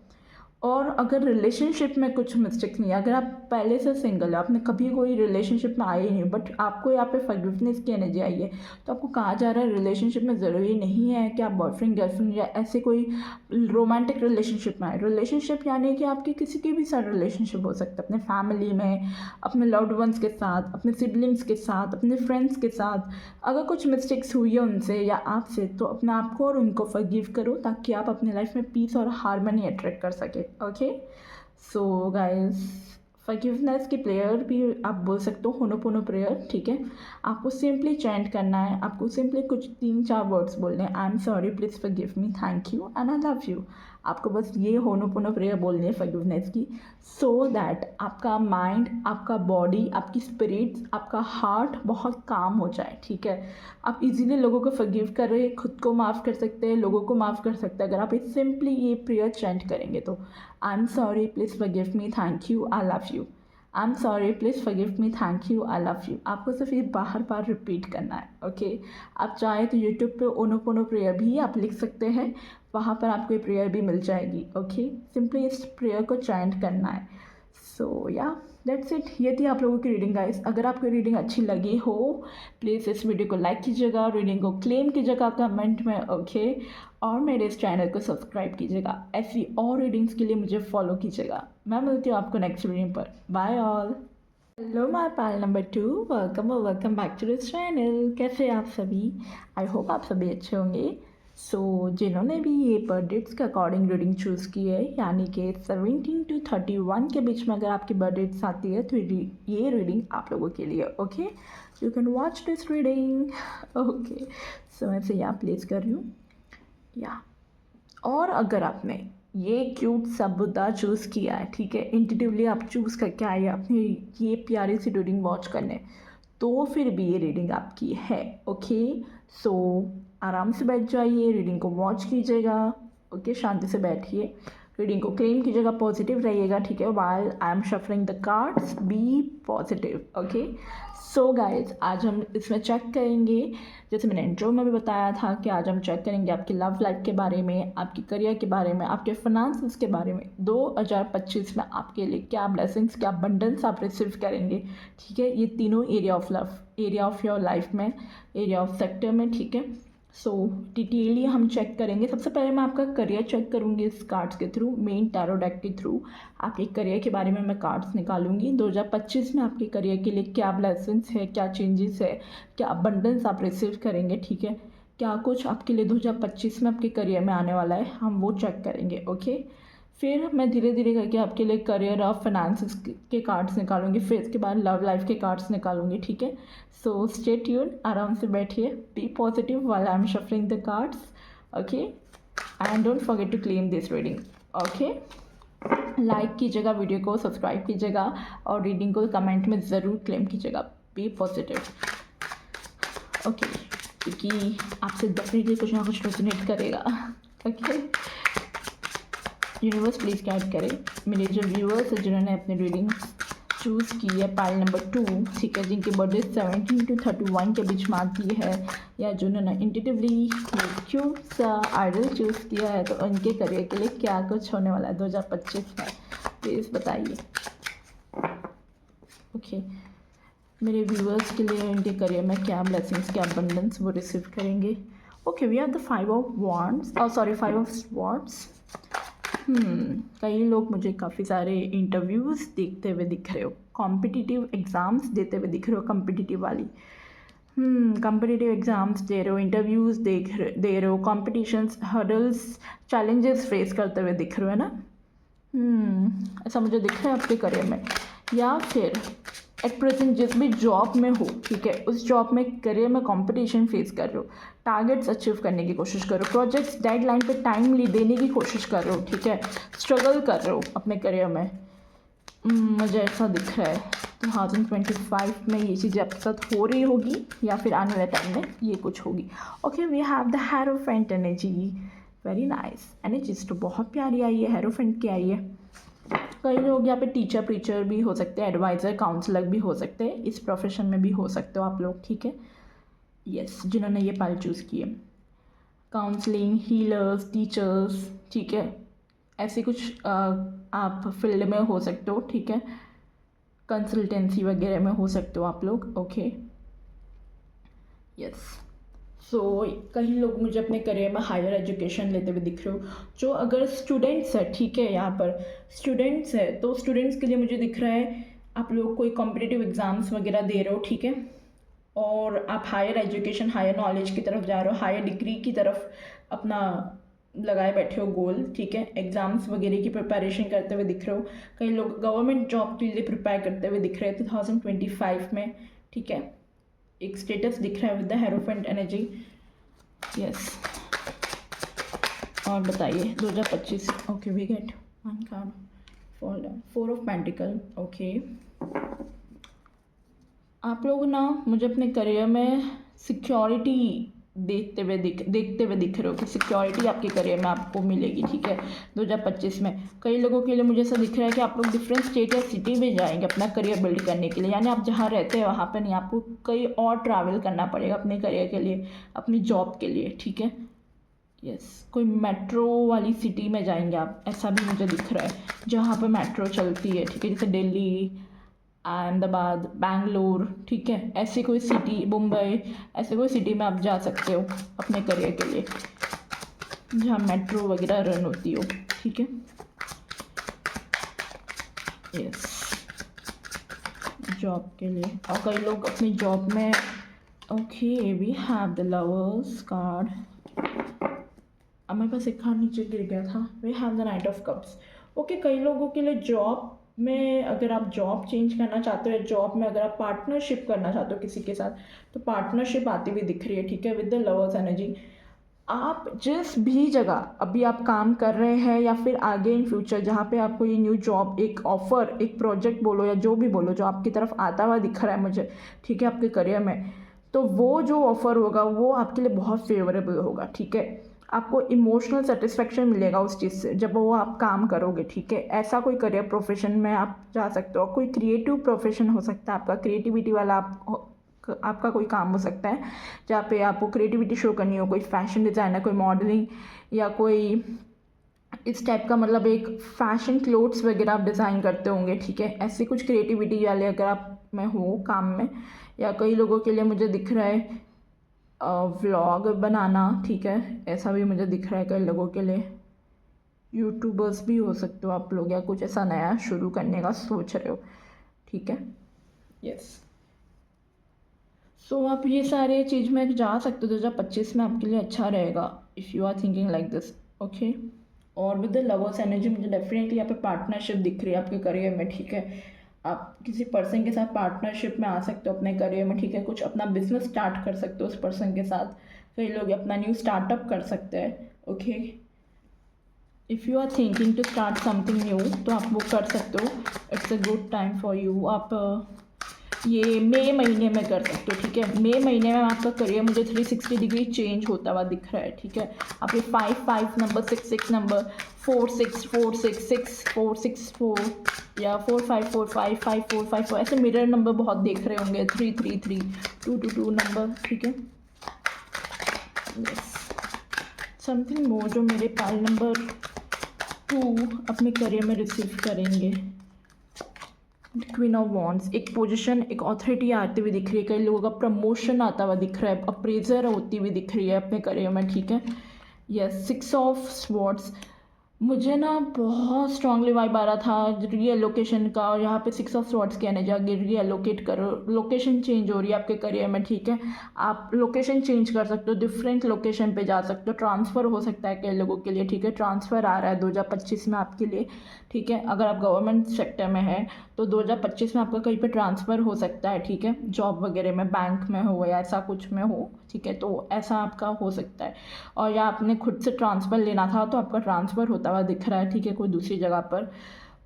और अगर रिलेशनशिप में कुछ मिस्टेक्स नहीं है, अगर आप पहले से सिंगल है, आपने कभी कोई रिलेशनशिप में आए ही नहीं बट आपको यहाँ पे फॉरगिवनेस की एनर्जी आई है, तो आपको कहा जा रहा है रिलेशनशिप में ज़रूरी नहीं है कि आप बॉयफ्रेंड गर्लफ्रेंड या ऐसे कोई रोमांटिक रिलेशनशिप में आए। रिलेशनशिप यानी कि आपकी किसी की भी साथ रिलेशनशिप हो सकता है, अपने फैमिली में, अपने लव्ड वंस के साथ, अपने सिबलिंग्स के साथ, अपने फ्रेंड्स के साथ। अगर कुछ मिस्टेक्स हुई है उनसे या आपसे तो अपने आप को और उनको फॉरगिव करो ताकि आप अपने लाइफ में पीस और हारमनी अट्रैक्ट कर सके, ओके। सो गाइस, फॉरगिवनेस की प्रेयर भी आप बोल सकते हो, होनोपोनो प्रेयर, ठीक है। आपको सिंपली चैंट करना है, आपको सिंपली कुछ 3-4 वर्ड्स बोलने हैं, I am sorry, please forgive me, thank you and I love you. आपको बस ये होनोपोनो प्रेयर बोलनी है फॉरगिवनेस की, सो दैट आपका माइंड, आपका बॉडी, आपकी स्पिरिट्स, आपका हार्ट बहुत काम हो जाए, ठीक है। आप इजीली लोगों को फॉरगिव कर रहे हैं, खुद को माफ़ कर सकते हैं, लोगों को माफ़ कर सकते हैं अगर आप सिंपली ये प्रेयर चैंट करेंगे तो। I am sorry, please forgive me, thank you, I love you. I am sorry, please forgive me, thank you, I love you. आपको सिर्फ ये बार बार रिपीट करना है, ओके। आप चाहे तो यूट्यूब पे ओनोपोनो प्रेयर भी आप लिख सकते हैं, वहाँ पर आपको ये प्रेयर भी मिल जाएगी, ओके। सिंपली इस प्रेयर को चैंट करना है। सो या दैट्स इट, ये थी आप लोगों की रीडिंग गाइस। अगर आपको रीडिंग अच्छी लगी हो प्लीज़ इस वीडियो को लाइक कीजिएगा, रीडिंग को क्लेम कीजिएगा कमेंट में, ओके। और मेरे इस चैनल को सब्सक्राइब कीजिएगा, ऐसी और रीडिंग्स के लिए मुझे फॉलो कीजिएगा। मैं मिलती हूँ आपको नेक्स्ट रीडिंग पर, bye all. Hello my pal number 2, welcome और welcome back to this channel. कैसे हैं आप सभी? आई होप आप सभी अच्छे होंगे। जिन्होंने भी ये बर्थ डेट्स के अकॉर्डिंग रीडिंग चूज़ की है, यानी कि 17 to 31 के बीच में अगर आपकी बर्थ डेट्स आती है तो ये रीडिंग आप लोगों के लिए, okay. You can watch this reading, okay. मैं इसे यहाँ प्लेस कर रही हूँ या। और अगर आपने ये क्यूट सा बुद्धा चूज़ किया है, ठीक है, इंट्यूटिवली आप चूज़ करके आए अपनी ये प्यारी सी रीडिंग वॉच करने, तो फिर भी ये रीडिंग आपकी है, ओके। सो आराम से बैठ जाइए, रीडिंग को वॉच कीजिएगा, ओके, शांति से बैठिए, रीडिंग को क्लेम कीजिएगा, पॉजिटिव रहिएगा, ठीक है। While I am shuffling the cards, be positive, okay. So guys, आज हम इसमें चेक करेंगे, जैसे मैंने इंट्रो में भी बताया था कि आज हम चेक करेंगे आपकी लव लाइफ के बारे में, आपकी करियर के बारे में, आपके फाइनेंस के बारे में। 2025 में आपके लिए क्या ब्लेसिंग्स, क्या बंडल्स आप रिसीव करेंगे, ठीक है। ये तीनों area of love, area of your life में, एरिया ऑफ सेक्टर में, ठीक है। सो डिटेयली हम चेक करेंगे। सबसे पहले मैं आपका करियर चेक करूँगी इस कार्ड्स के थ्रू, मेन टैरो डेक के थ्रू। आपके करियर के बारे में मैं कार्ड्स निकालूंगी। 2025 में आपके करियर के लिए क्या ब्लेसिंग्स है, क्या चेंजेस है, क्या अबंडेंस आप रिसीव करेंगे, ठीक है। क्या कुछ आपके लिए 2025 में आपके करियर में आने वाला है, हम वो चेक करेंगे, ओके। फिर मैं धीरे धीरे करके आपके लिए करियर और फाइनेंस के कार्ड्स निकालूंगी, फिर इसके बाद लव लाइफ के कार्ड्स निकालूंगी, ठीक है। सो स्टे ट्यून, आराम से बैठिए, be positive while I am shuffling the cards, okay. And don't forget to claim this reading, okay. Like कीजिएगा वीडियो को, सब्सक्राइब कीजिएगा और रीडिंग को कमेंट में ज़रूर क्लेम कीजिएगा, बी पॉजिटिव, ओके, क्योंकि आपसे डेफिनेटली कुछ ना कुछ रेजोनेट करेगा, ओके। यूनिवर्स प्लीज़ गाइड करे मेरे जो व्यूअर्स हैं जिन्होंने अपनी रीडिंग चूज़ की है पाइल नंबर 2, ठीक है, जिनकी बर्थडे 17 to 31 के बीच में आती है, या जिन्होंने इंट्यूटिवली क्यूट सा आइडल चूज़ किया है, तो उनके करियर के लिए क्या कुछ होने वाला है 2025 में, प्लीज़ बताइए, ओके। मेरे व्यूअर्स के लिए उनके करियर में क्या ब्लेसिंग्स, क्या अबंडेंस वो रिसीव करेंगे, okay. We are the 5 of wands, sorry 5 of swords। कई लोग मुझे काफ़ी सारे इंटरव्यूज़ देखते हुए दिख रहे हो, कॉम्पिटिटिव एग्ज़ाम्स देते हुए दिख रहे हो, कॉम्पिटिटिव वाली। कॉम्पिटिटिव एग्ज़ाम्स दे रहे हो, इंटरव्यूज़ दे रहे हो, कॉम्पिटिशन्स, हर्डल्स, चैलेंजेस फेस करते हुए दिख रहे हो, है ना? ऐसा मुझे दिख रहा है आपके करियर में। या फिर एट प्रेजेंट जिस भी जॉब में हो, ठीक है, उस जॉब में करियर में कंपटीशन फेस कर रहे हो, टारगेट्स अचीव करने की कोशिश कर रहे हो, प्रोजेक्ट्स डेडलाइन पे टाइमली देने की कोशिश कर रहे हो, ठीक है, स्ट्रगल कर रहे हो अपने करियर में। मुझे ऐसा दिख रहा है 2025 में ये चीज़ें आपके साथ हो रही होगी या फिर आने वाले टाइम में ये कुछ होगी। Okay, we have the hierophant energy, very nice energies तो बहुत प्यारी आई है, हेरोफेंट की आई है। कई लोग यहाँ पे टीचर प्रीचर भी हो सकते हैं, एडवाइज़र काउंसलर भी हो सकते हैं, इस प्रोफेशन में भी हो सकते हो आप लोग, ठीक है। यस, जिन्होंने ये पाल चूज़ किए, काउंसलिंग, हीलर्स, टीचर्स, ठीक है, ऐसे कुछ आप फील्ड में हो सकते हो, ठीक है, कंसल्टेंसी वगैरह में हो सकते हो आप लोग। Okay, yes. सो कई लोग मुझे अपने करियर में हायर एजुकेशन लेते हुए दिख रहे हो। जो अगर स्टूडेंट्स है, ठीक है, यहाँ पर स्टूडेंट्स है तो स्टूडेंट्स के लिए मुझे दिख रहा है आप लोग कोई कॉम्पिटिटिव एग्ज़ाम्स वगैरह दे रहे हो, ठीक है, और आप हायर एजुकेशन, हायर नॉलेज की तरफ जा रहे हो, हायर डिग्री की तरफ अपना लगाए बैठे हो गोल, ठीक है, एग्ज़ाम्स वगैरह की प्रिपरेशन करते हुए दिख रहे हो। कई लोग गवर्नमेंट जॉब के लिए प्रिपेयर करते हुए दिख रहे हैं 2025 में, ठीक है, एक स्टेटस दिख रहा है with the hierophant energy. Yes, और बताइए 2025। Okay, we get one card, fall down, 4 of pentacle. Okay, आप लोग ना मुझे अपने करियर में सिक्योरिटी देखते हुए दिख रहे हो कि सिक्योरिटी आपके करियर में आपको मिलेगी, ठीक है, 2025 में। कई लोगों के लिए मुझे ऐसा दिख रहा है कि आप लोग डिफरेंट स्टेट या सिटी में जाएंगे अपना करियर बिल्ड करने के लिए, यानी आप जहाँ रहते हैं वहाँ पर नहीं, आपको कहीं और ट्रैवल करना पड़ेगा अपने करियर के लिए, अपनी जॉब के लिए, ठीक है। यस, कोई मेट्रो वाली सिटी में जाएंगे आप, ऐसा भी मुझे दिख रहा है, जहाँ पर मेट्रो चलती है, ठीक है, जैसे दिल्ली, अहमदाबाद, बैंगलोर, ठीक है, ऐसी कोई सिटी, मुंबई, ऐसे कोई सिटी में आप जा सकते हो अपने करियर के लिए जहाँ मेट्रो वगैरह रन होती हो, ठीक है। यस, जॉब के लिए, और कई लोग अपनी जॉब में। Okay, we have the lovers card. अब मेरे पास एक कार्ड नीचे गिर गया था, we have the knight of cups. Okay, कई लोगों के लिए जॉब में अगर आप जॉब चेंज करना चाहते हो, जॉब में अगर आप पार्टनरशिप करना चाहते हो किसी के साथ, तो पार्टनरशिप आती हुई दिख रही है, ठीक है, विद द लवर्स एनर्जी। आप जिस भी जगह अभी आप काम कर रहे हैं या फिर आगे इन फ्यूचर जहाँ पे आपको ये न्यू जॉब, एक ऑफ़र, एक प्रोजेक्ट बोलो या जो भी बोलो, जो आपकी तरफ आता हुआ दिख रहा है मुझे, ठीक है, आपके करियर में, तो वो जो ऑफ़र होगा वो आपके लिए बहुत फेवरेबल होगा, ठीक है। आपको इमोशनल सेटिस्फेक्शन मिलेगा उस चीज़ से जब वो आप काम करोगे, ठीक है। ऐसा कोई करियर प्रोफेशन में आप जा सकते हो, कोई क्रिएटिव प्रोफेशन हो सकता है आपका, क्रिएटिविटी वाला आपका कोई काम हो सकता है जहाँ पे आपको क्रिएटिविटी शो करनी हो, कोई फैशन डिज़ाइनर, कोई मॉडलिंग या कोई इस टाइप का, मतलब एक फैशन क्लोथ्स वगैरह आप डिज़ाइन करते होंगे, ठीक है, ऐसी कुछ क्रिएटिविटी वाले अगर आप में हो काम में। या कई लोगों के लिए मुझे दिख रहा है व्लॉग बनाना, ठीक है, ऐसा भी मुझे दिख रहा है कई लोगों के लिए। यूट्यूबर्स भी हो सकते हो आप लोग, या कुछ ऐसा नया शुरू करने का सोच रहे हो, ठीक है। यस, सो आप ये सारे चीज़ में जा सकते हो, 2025 में आपके लिए अच्छा रहेगा if you are thinking like this. Okay, और विद द लवर्स एनर्जी मुझे डेफिनेटली यहाँ पे पार्टनरशिप दिख रही है आपके करियर में, ठीक है। आप किसी पर्सन के साथ पार्टनरशिप में आ सकते हो अपने करियर में, ठीक है, कुछ अपना बिजनेस स्टार्ट कर सकते हो उस पर्सन के साथ। कई लोग अपना न्यू स्टार्टअप कर सकते हैं। Okay, if you are thinking to start something new तो आप वो कर सकते हो, it's a good time for you. आप ये मई महीने में कर सकते हो, ठीक है। मई महीने में आपका करियर मुझे 360 डिग्री चेंज होता हुआ दिख रहा है, ठीक है। आप ये 5 नंबर, 6 नंबर, 4 6 या 4 5 ऐसे मिरर नंबर बहुत देख रहे होंगे, 3 2 नंबर, ठीक है। यस, समथिंग मोर जो मेरे पाल नंबर 2 अपने करियर में रिसीव करेंगे। क्वीन ऑफ वॉन्ड्स, एक पोजीशन, एक ऑथोरिटी आती हुई दिख रही है, कई लोगों का प्रमोशन आता हुआ दिख रहा है, अप्रेजर होती हुई दिख रही है अपने करियर में, ठीक है। यस, 6 ऑफ स्वॉर्ड्स, मुझे ना बहुत स्ट्रांगली वाइब आ रहा था रीएलोकेशन का, और यहाँ पे सिक्स ऑफ स्वॉर्ड्स की एनर्जी आगे, रीएलोकेट करो, लोकेशन चेंज हो रही है आपके करियर में, ठीक है। आप लोकेशन चेंज कर सकते हो, डिफरेंट लोकेशन पे जा सकते हो, ट्रांसफ़र हो सकता है कई लोगों के लिए, ठीक है। ट्रांसफ़र आ रहा है 2025 में आपके लिए, ठीक है। अगर आप गवर्नमेंट सेक्टर में है तो 2025 में आपका कहीं पे ट्रांसफ़र हो सकता है, ठीक है। जॉब वगैरह में, बैंक में हो या ऐसा कुछ में हो, ठीक है, तो ऐसा आपका हो सकता है। और या आपने खुद से ट्रांसफ़र लेना था तो आपका ट्रांसफ़र होता हुआ दिख रहा है, ठीक है, कोई दूसरी जगह पर।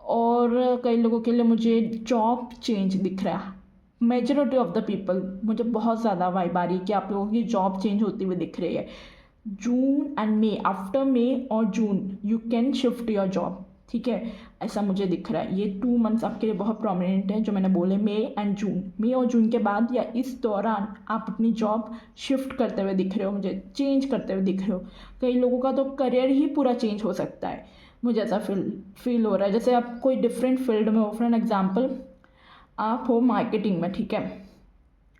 और कई लोगों के लिए मुझे जॉब चेंज दिख रहा है। मेजॉरिटी ऑफ द पीपल, मुझे बहुत ज़्यादा वाइब आ रही है कि आप लोगों की जॉब चेंज होती हुई दिख रही है। जून एंड मे, आफ्टर मे और June you can shift your job, ठीक है, ऐसा मुझे दिख रहा है। ये 2 मंथ्स आपके लिए बहुत प्रोमिनेंट है जो मैंने बोले, मे एंड जून। मे और जून के बाद या इस दौरान आप अपनी जॉब शिफ्ट करते हुए दिख रहे हो, मुझे चेंज करते हुए दिख रहे हो। कई लोगों का तो करियर ही पूरा चेंज हो सकता है, मुझे ऐसा फील हो रहा है। जैसे आप कोई डिफरेंट फील्ड में हो, फॉर एन एग्जाम्पल आप हो मार्केटिंग में, ठीक है,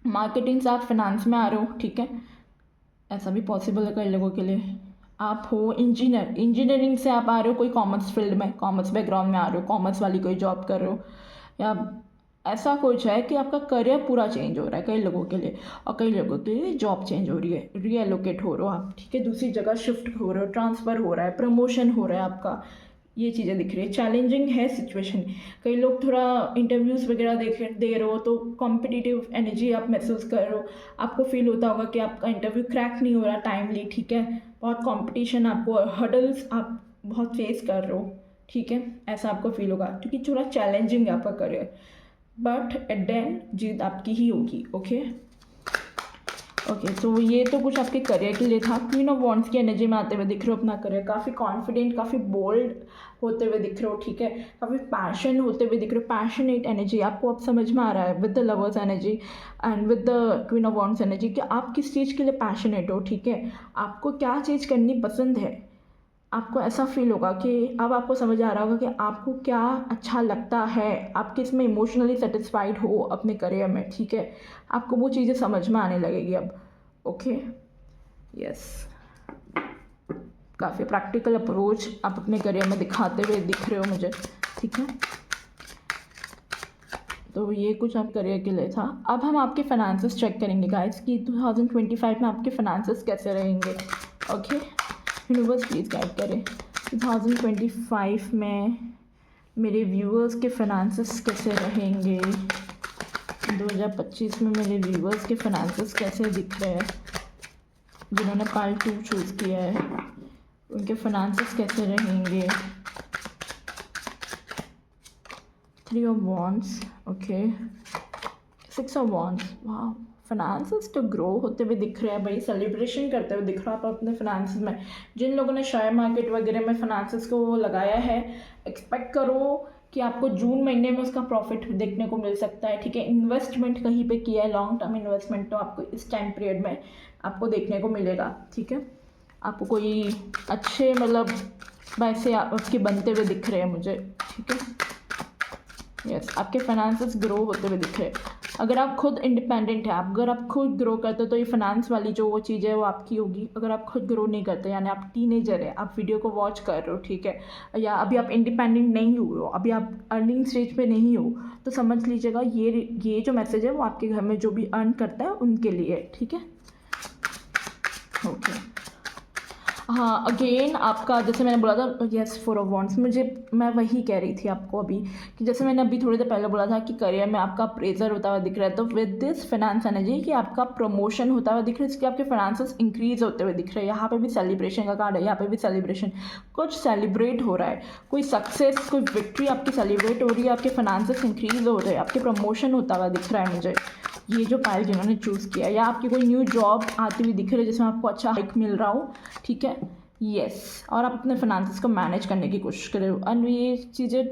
मार्केटिंग से आप फिनांस में आ रहे हो, ठीक है, ऐसा भी पॉसिबल है कई लोगों के लिए। आप हो इंजीनियरिंग से आप आ रहे हो कोई कॉमर्स फील्ड में, कॉमर्स बैकग्राउंड में आ रहे हो, कॉमर्स वाली कोई जॉब कर रहे हो, या ऐसा कुछ है कि आपका करियर पूरा चेंज हो रहा है कई लोगों के लिए। और कई लोगों के लिए जॉब चेंज हो रही है, रीएलोकेट हो रहे हो आप, ठीक है, दूसरी जगह शिफ्ट हो रहे हो, ट्रांसफ़र हो रहा है, प्रमोशन हो रहा है आपका। ये चीज़ें दिख रही है। चैलेंजिंग है सिचुएशन। कई लोग थोड़ा इंटरव्यूज़ वगैरह दे रहे हो तो कॉम्पिटिटिव एनर्जी आप महसूस कर रहे हो। आपको फील होता होगा कि आपका इंटरव्यू क्रैक नहीं हो रहा टाइमली, ठीक है, बहुत कंपटीशन, आपको हर्डल्स आप बहुत फेस कर रहे हो, ठीक है, ऐसा आपको फील होगा क्योंकि थोड़ा चैलेंजिंग है आपका career. But at the end जीत आपकी ही होगी। ओके ओके, तो ये तो कुछ आपके करियर के लिए था। क्वीन ऑफ वॉन्ड्स की एनर्जी में आते हुए दिख रहे हो अपना करियर, काफ़ी कॉन्फिडेंट, काफ़ी बोल्ड होते हुए दिख रहे हो, ठीक है, काफ़ी पैशन होते हुए दिख रहे हो, पैशनेट एनर्जी आपको अब समझ में आ रहा है with the lovers energy and with the queen of wands energy कि आप किस चीज़ के लिए पैशनेट हो, ठीक है, आपको क्या चीज़ करनी पसंद है। आपको ऐसा फील होगा कि अब आपको समझ आ रहा होगा कि आपको क्या अच्छा लगता है, आप किस में इमोशनली सेटिस्फाइड हो अपने करियर में, ठीक है, आपको वो चीज़ें समझ में आने लगेगी अब। ओके, यस, काफ़ी प्रैक्टिकल अप्रोच आप अपने करियर में दिखाते हुए दिख रहे हो मुझे, ठीक है। तो ये कुछ आप करियर के लिए था। अब हम आपके फाइनेंसेस चेक करेंगे गाइस कि 2025 में आपके फाइनेंसेस कैसे रहेंगे। ओके, यूनिवर्स प्लीज़ गाइड करें 2025 में मेरे व्यूअर्स के फाइनेंसेस कैसे रहेंगे। 2025 में मेरे व्यूअर्स के फाइनेंसेस कैसे दिख रहे हैं, जिन्होंने पार्ट 2 चूज़ किया है उनके फाइनेंसेस कैसे रहेंगे। 3 of wands, okay, 6 of wands, वाह, फाइनेंसेस तो ग्रो होते हुए दिख रहे हैं भाई, सेलिब्रेशन करते हुए दिख रहा है आप अपने फाइनेंसेस में। जिन लोगों ने शेयर मार्केट वगैरह में फाइनेंसेस को लगाया है, एक्सपेक्ट करो कि आपको जून महीने में उसका प्रॉफिट देखने को मिल सकता है, ठीक है। इन्वेस्टमेंट कहीं पे किया है, लॉन्ग टर्म इन्वेस्टमेंट, तो आपको इस टाइम पीरियड में आपको देखने को मिलेगा, ठीक है। आपको कोई अच्छे मतलब पैसे आपके बनते हुए दिख रहे हैं मुझे, ठीक है। यस, आपके फाइनेंसेस ग्रो होते हुए दिख रहे हैं। अगर आप खुद इंडिपेंडेंट है, अगर आप खुद ग्रो करते हो तो ये फाइनेंस वाली जो वो चीज़ है वो आपकी होगी। अगर आप खुद ग्रो नहीं करते, यानी आप टीनेजर है, आप वीडियो को वॉच कर रहे हो, ठीक है, या अभी आप इंडिपेंडेंट नहीं हुए हो, अभी आप अर्निंग स्टेज पे नहीं हो, तो समझ लीजिएगा ये जो मैसेज है वो आपके घर में जो भी अर्न करता है उनके लिए, ठीक है। ओके, हाँ, अगेन आपका जैसे मैंने बोला था, यस, 4 ऑफ वॉन्ड्स, मैं वही कह रही थी आपको अभी कि जैसे मैंने अभी थोड़ी देर पहले बोला था कि करियर में आपका अप्रेजर होता हुआ दिख रहा है, तो विद दिस फाइनेंस एनर्जी कि आपका प्रमोशन होता हुआ दिख रहा है, इसके आपके फाइनेंसेस इंक्रीज होते हुए दिख रहे हैं। यहाँ पे भी सेलिब्रेशन का कार्ड है, यहाँ पे भी सेलिब्रेशन, कुछ सेलिब्रेट हो रहा है, कोई सक्सेस, कोई विक्ट्री आपकी सेलिब्रेट हो रही है, आपके फाइनेंसेस इंक्रीज हो रहे हैं, आपके प्रमोशन होता हुआ दिख रहा है मुझे, ये जो पाइल जिन्होंने चूज़ किया, या आपकी कोई न्यू जॉब आती हुई दिख रही है जिसमें आपको अच्छा हाइक मिल रहा हो, ठीक है, यस, और आप अपने फाइनेंसेस को मैनेज करने की कोशिश कर रहे हो, एंड ये चीज़ें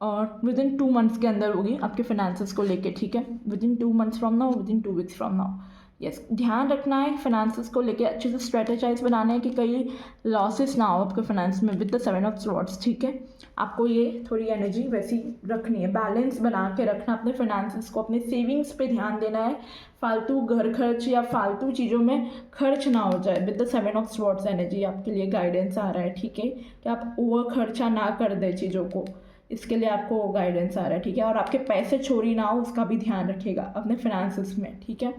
और विद इन 2 मंथ्स के अंदर होगी आपके फाइनेंसेस को लेके, ठीक है, with in 2 months from now, with in 2 weeks from now, yes, ध्यान रखना है फाइनेंसेस को लेके, अच्छे से स्ट्रेटेजाइज बनाना है कि कहीं लॉसेस ना हो आपके फाइनेंस में विद द 7 ऑफ स्वॉर्ड्स, ठीक है। आपको ये थोड़ी एनर्जी वैसी रखनी है, बैलेंस बना के रखना अपने फाइनेंसेस को, अपने सेविंग्स पे ध्यान देना है, फालतू घर खर्च या फालतू चीज़ों में खर्च ना हो जाए। With the 7 of swords energy आपके लिए गाइडेंस आ रहा है, ठीक है, कि आप ओवर खर्चा ना कर दें चीज़ों को, इसके लिए आपको गाइडेंस आ रहा है, ठीक है। और आपके पैसे चोरी ना हो उसका भी ध्यान रखिएगा अपने फाइनेंसेस में, ठीक है,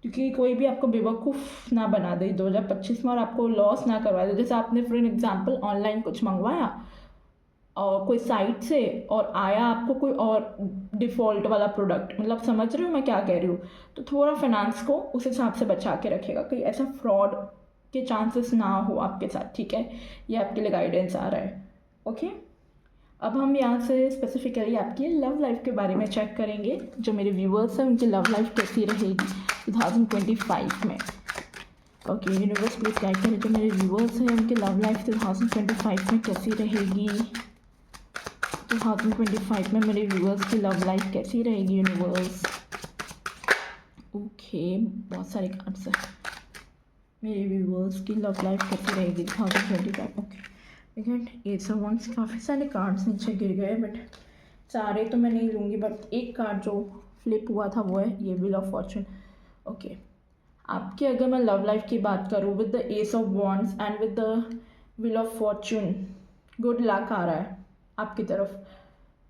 क्योंकि कोई भी आपको बेवकूफ़ ना बना दे 2025 में और आपको लॉस ना करवा दे। जैसे आपने फॉर एग्जांपल ऑनलाइन कुछ मंगवाया और कोई साइट से और आया आपको कोई और डिफ़ॉल्ट वाला प्रोडक्ट, मतलब समझ रहे हो मैं क्या कह रही हूँ। तो थोड़ा फाइनेंस को उस हिसाब से बचा के रखिएगा, कहीं ऐसा फ्रॉड के चांसेस ना हो आपके साथ, ठीक है। ये आपके लिए गाइडेंस आ रहा है, ओके। अब हम यहाँ से स्पेसिफिकली आपकी लव लाइफ के बारे में चेक करेंगे। जो मेरे व्यूअर्स हैं उनकी लव लाइफ कैसी रहेगी 2025 में। ओके यूनिवर्स प्लीज गाइड करें, जो मेरे व्यूअर्स हैं उनकी लव लाइफ 2025 में कैसी रहेगी। 2025 में मेरे व्यूअर्स की लव लाइफ कैसी रहेगी यूनिवर्स। ओके बहुत सारे कार्ड्स हैं। मेरे व्यूअर्स की लव लाइफ कैसी रहेगी 2025। ओके एट ऑफ वंस, काफ़ी सारे कार्ड्स नीचे गिर गए बट सारे तो मैं नहीं लूँगी, बट एक कार्ड जो फ्लिप हुआ था वो है ये व्हील ऑफ फॉर्चून। ओके आपकी अगर मैं लव लाइफ की बात करूँ with the ace of wands and with the wheel of fortune, good luck आ रहा है आपकी तरफ।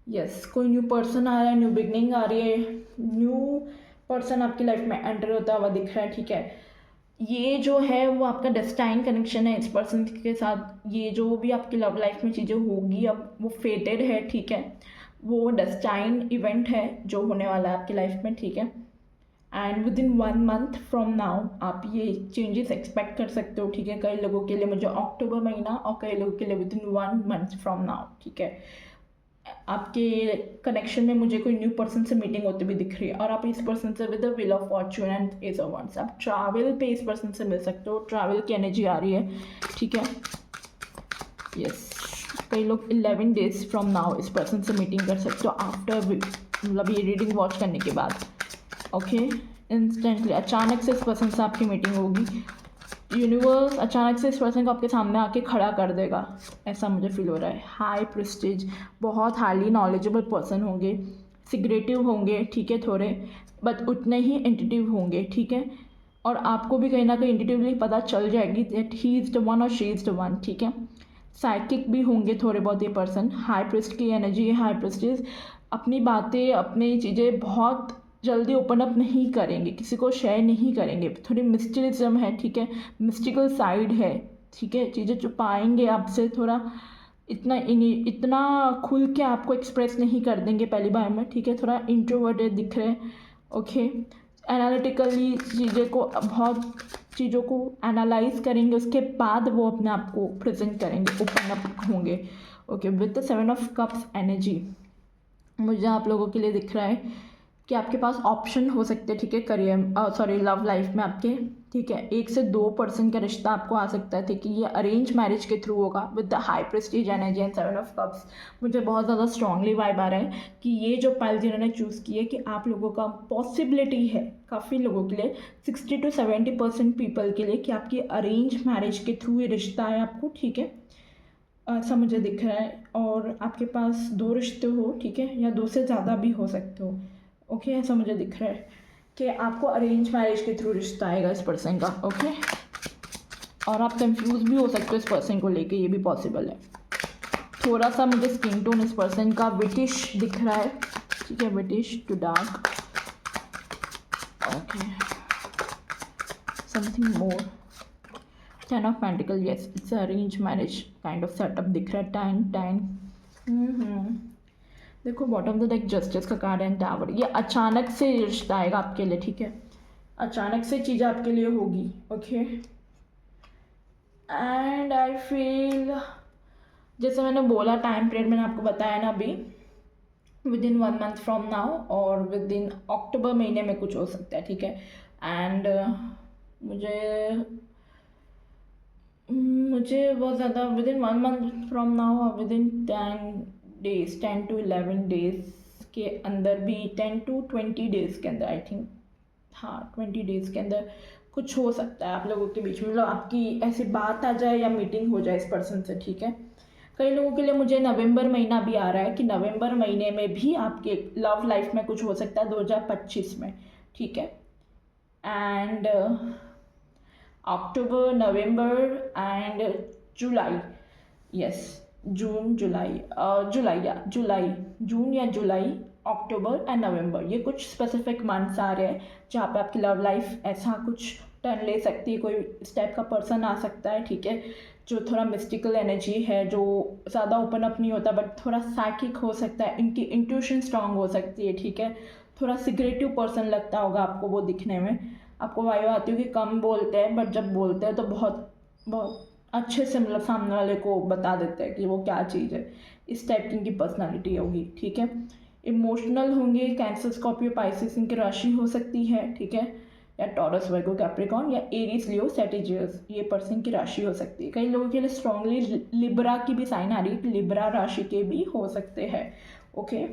यस कोई न्यू पर्सन आ रहा है, न्यू बिगनिंग आ रही है, न्यू पर्सन आपकी लाइफ में एंटर होता हुआ दिख रहा है, ठीक है। ये जो है वो आपका डेस्टाइन कनेक्शन है इस पर्सन के साथ। ये जो भी आपकी लव लाइफ में चीज़ें होगी अब वो फेटेड है, ठीक है, वो डेस्टाइन इवेंट है जो होने वाला है आपकी लाइफ में, ठीक है। And with in 1 month from now आप ये चेंजेस एक्सपेक्ट कर सकते हो, ठीक है। कई लोगों के लिए मुझे अक्टूबर महीना और कई लोगों के लिए with in 1 month from now, ठीक है। आपके कनेक्शन में मुझे कोई न्यू पर्सन से मीटिंग होती भी दिख रही है और आप इस पर्सन से with the wheel of fortune and ace of wands आप ट्रैवल पे इस पर्सन से मिल सकते हो। ट्रैवल की एनर्जी आ रही है, ठीक है। यस कई लोग 11 डेज फ्रॉम नाउ इस पर्सन से मीटिंग कर सकते हो आफ्टर, मतलब ये रीडिंग वॉच करने के बाद। ओके इंस्टेंटली अचानक से इस पर्सन से आपकी मीटिंग होगी। यूनिवर्स अचानक से इस पर्सन को आपके सामने आके खड़ा कर देगा, ऐसा मुझे फील हो रहा है। हाई प्रेस्टीज, बहुत हाईली नॉलेजेबल पर्सन होंगे, सिक्रेटिव होंगे, ठीक है थोड़े, बट उतने ही इंट्यूटिव होंगे, ठीक है। और आपको भी कहीं ना कहीं इंट्यूटिवली पता चल जाएगी that he is the one और शी इज़ द वन, ठीक है। साइकिक भी होंगे थोड़े बहुत ये पर्सन। हाई प्रेस्ट की एनर्जी है, हाई प्रेस्टीज अपनी बातें अपनी चीज़ें बहुत जल्दी ओपन अप नहीं करेंगे, किसी को शेयर नहीं करेंगे, थोड़ी मिस्टिरिज्म है, ठीक है, मिस्टिकल साइड है, ठीक है। चीज़ें छुपाएंगे आपसे, थोड़ा इतना खुल के आपको एक्सप्रेस नहीं कर देंगे पहली बार में, ठीक है। थोड़ा इंट्रोवर्टेड दिख रहे हैं, ओके। एनालिटिकली चीज़ें को बहुत चीज़ों को एनालाइज करेंगे, उसके बाद वो अपने आप को प्रेजेंट करेंगे, ओपन अप होंगे, okay. With the 7 of cups energy मुझे आप लोगों के लिए दिख रहा है कि आपके पास ऑप्शन हो सकते हैं, ठीक है, करियर सॉरी लव लाइफ में आपके, ठीक है। 1 से 2 पर्सन का रिश्ता आपको आ सकता है, ठीक है। ये अरेंज मैरिज के थ्रू होगा with the high Prestige energy and 7 of cups. मुझे बहुत ज़्यादा स्ट्रांगली वाइब आ रहा है कि ये जो पाइल जिन्होंने चूज़ की है कि आप लोगों का पॉसिबिलिटी है काफ़ी लोगों के लिए 60 to 70% पीपल के लिए कि आपकी अरेंज मैरिज के थ्रू ये रिश्ता है आपको, ठीक है। ऐसा मुझे दिख रहा है। और आपके पास 2 रिश्ते हो, ठीक है, या 2 से ज़्यादा भी हो सकते हो, ओके ऐसा मुझे दिख रहा है कि आपको अरेंज मैरिज के थ्रू रिश्ता आएगा इस पर्सन का, ओके। और आप कंफ्यूज भी हो सकते हो इस पर्सन को लेके, ये भी पॉसिबल है। थोड़ा सा मुझे स्किन टोन इस पर्सन का ब्रिटिश दिख रहा है, ठीक है, whitish to dark, okay. Something more, 10 of pentacle, yes it's arrange marriage kind of setup दिख रहा है। 10 देखो बॉटम द डेक जस्टिस का कार्ड एंड टावर। ये अचानक से रिश्ता आएगा आपके लिए, ठीक है, अचानक से चीज़ें आपके लिए होगी, ओके। एंड आई फील जैसे मैंने बोला टाइम पीरियड मैंने आपको बताया ना अभी, with in 1 month from now और विद इन अक्टूबर महीने में कुछ हो सकता है, ठीक है। एंड मुझे बहुत ज़्यादा with in 1 month from now और विद इन 10 to 11 डेज के अंदर भी 10 to 20 डेज के अंदर आई थिंक हाँ 20 डेज़ के अंदर कुछ हो सकता है आप लोगों के बीच में, मतलब आपकी ऐसी बात आ जाए या मीटिंग हो जाए इस पर्सन से, ठीक है। कई लोगों के लिए मुझे नवंबर महीना भी आ रहा है कि नवंबर महीने में भी आपके लव लाइफ में कुछ हो सकता है 2025 में, ठीक है। And October, November and July, yes June July, July या जुलाई, जून या जुलाई, अक्टूबर एंड नवंबर, ये कुछ स्पेसिफिक मंथ्स आ रहे हैं जहाँ पे आपकी लव लाइफ ऐसा कुछ टर्न ले सकती है, कोई इस टाइप का पर्सन आ सकता है, ठीक है, जो थोड़ा मिस्टिकल एनर्जी है, जो ज़्यादा ओपन अप नहीं होता बट थोड़ा साइकिक हो सकता है, इनकी इंट्यूशन स्ट्रांग हो सकती है, ठीक है। थोड़ा सिक्रेटिव पर्सन लगता होगा आपको वो दिखने में, आपको वाइब आती होगी, कम बोलते हैं बट जब बोलते हैं तो बहुत बहुत अच्छे से, मतलब सामने वाले को बता देते हैं कि वो क्या चीज़ है, इस टाइप की इनकी पर्सनालिटी होगी, ठीक है। इमोशनल होंगे, कैंसर, स्कॉर्पियो, पाइसिस इनकी राशि हो सकती है, ठीक है, या टॉरस, वर्गो, कैप्रिकॉर्न या एरीज, लियो, सैजिटेरियस, ये पर्सन की राशि हो सकती है। कई लोगों के लिए स्ट्रांगली लिब्रा की भी साइन आ रही है, लिब्रा राशि के भी हो सकते हैं, ओके,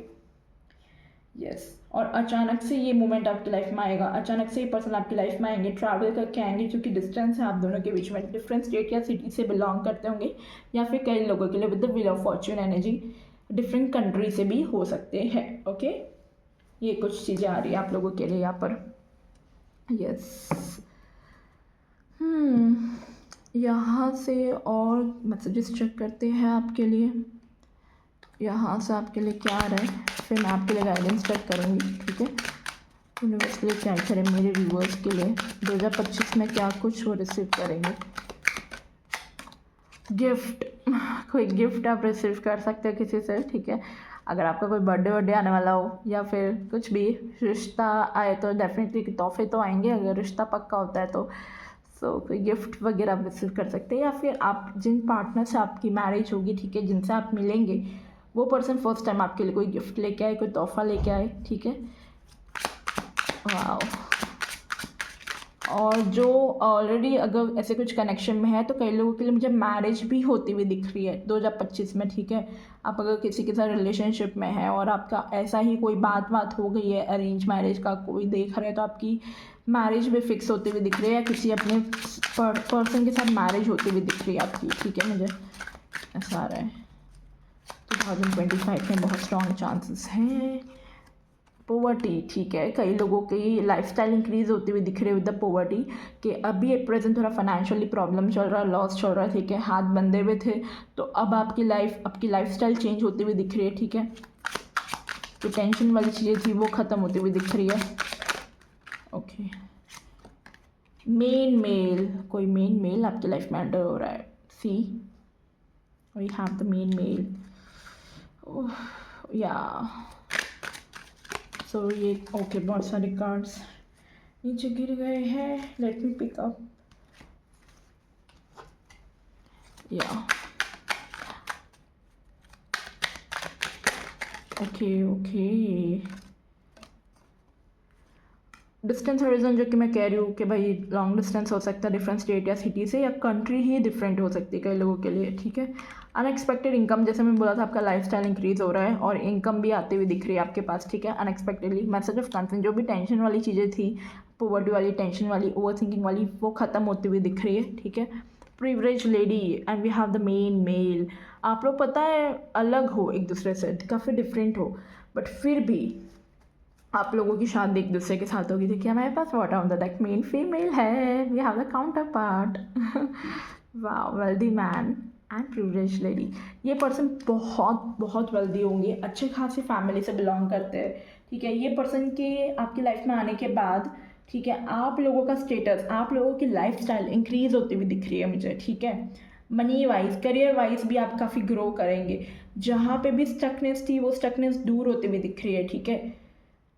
यस। और अचानक से ये मोमेंट आपकी लाइफ में आएगा, अचानक से ये पर्सन आपकी लाइफ में आएंगे, ट्रैवल करके आएंगे, क्योंकि डिस्टेंस है आप दोनों के बीच में, डिफरेंट स्टेट या सिटी से बिलोंग करते होंगे, या फिर कई लोगों के लिए with the wheel of Fortune energy different country से भी हो सकते हैं, ओके। ये कुछ चीज़ें आ रही है आप लोगों के लिए यहाँ पर, यस। यहाँ से और मैसेजेस चेक करते हैं आपके लिए, यहाँ से आपके लिए क्या आ रहा है, फिर मैं आपके लिए गाइडेंस चेक करूँगी, ठीक है। यूनिवर्स के लिए क्या करें मेरे व्यूअर्स के लिए 2025 में, क्या कुछ वो रिसीव करेंगे। गिफ्ट, कोई गिफ्ट आप रिसीव कर सकते हो किसी से, ठीक है। अगर आपका कोई बर्थडे आने वाला हो या फिर कुछ भी रिश्ता आए तो डेफिनेटली तोहफे तो आएंगे, अगर रिश्ता पक्का होता है तो। सो कोई गिफ्ट वगैरह आप रिसीव कर सकते हैं, या फिर आप जिन पार्टनर से आपकी मैरिज होगी, ठीक है, जिनसे आप मिलेंगे, वो पर्सन फर्स्ट टाइम आपके लिए कोई गिफ्ट लेके आए, कोई तोहफा लेके आए, ठीक है। वाओ। और जो ऑलरेडी अगर ऐसे कुछ कनेक्शन में है तो कई लोगों के लिए मुझे मैरिज भी होती हुई दिख रही है 2025 में, ठीक है। आप अगर किसी के साथ रिलेशनशिप में है और आपका ऐसा ही कोई बात हो गई है, अरेंज मैरिज का कोई देख रहे हैं, तो आपकी मैरिज भी फिक्स होती हुई दिख रही है, या किसी अपने पर्सन के साथ मैरिज होती हुई दिख रही है आपकी, ठीक है। मुझे ऐसा आ रहा है 2025 में बहुत स्ट्रॉन्ग चांसेस हैं। पोवर्टी, ठीक है, कई लोगों की लाइफस्टाइल इंक्रीज होती हुई दिख रही है विद द पोवर्टी, कि अभी एक प्रेजेंट थोड़ा फाइनेंशियली प्रॉब्लम चल रहा है, लॉस चल रहा है, ठीक है, हाथ बंधे हुए थे, तो अब आपकी लाइफस्टाइल चेंज होती हुई दिख रही है, ठीक है। जो टेंशन वाली चीज़ें थी वो ख़त्म होती हुई दिख रही है, ओके। मेन मेल, कोई मेन मेल आपकी लाइफ में एंटर हो रहा है, see we have the main male, या सो ये ओके, बहुत सारे कार्ड्स नीचे गिर गए हैं, लेट मी पिक अप, या ओके। डिस्टेंस हॉरिजन, जो कि मैं कह रही हूँ कि भाई लॉन्ग डिस्टेंस हो सकता है डिफरेंट स्टेट या सिटी से, या कंट्री ही डिफरेंट हो सकती है कई लोगों के लिए, ठीक है। अनएक्सपेक्टेड इनकम, जैसे मैं बोला था आपका लाइफस्टाइल इंक्रीज हो रहा है और इनकम भी आती हुई दिख रही है आपके पास, ठीक है, अनएक्सपेक्टेडली। मैसेज ऑफ कंसर्न, जो भी टेंशन वाली चीज़ें थी, पोवर्टी वाली, टेंशन वाली, ओवर थिंकिंग वाली, वो ख़त्म होती हुई दिख रही है, ठीक है। Privilege lady and we have the main male. आप लोग पता है अलग हो एक दूसरे से, काफ़ी डिफरेंट हो, बट फिर भी आप लोगों की शादी एक दूसरे के साथ होगी। देखिए हमारे पास what on the deck men female है, we have the counterpart, वाह, wealthy man and privilege lady. ये पर्सन बहुत वेल्दी होंगे, अच्छे खासी फैमिली से बिलोंग करते हैं, ठीक है। ये पर्सन के आपकी लाइफ में आने के बाद, ठीक है, आप लोगों का स्टेटस, आप लोगों की लाइफस्टाइल इंक्रीज होती हुई दिख रही है मुझे, ठीक है। मनी वाइज, करियर वाइज भी आप काफ़ी ग्रो करेंगे, जहाँ पे भी स्टकनेस थी वो स्टकनेस दूर होती हुई दिख रही है, ठीक है।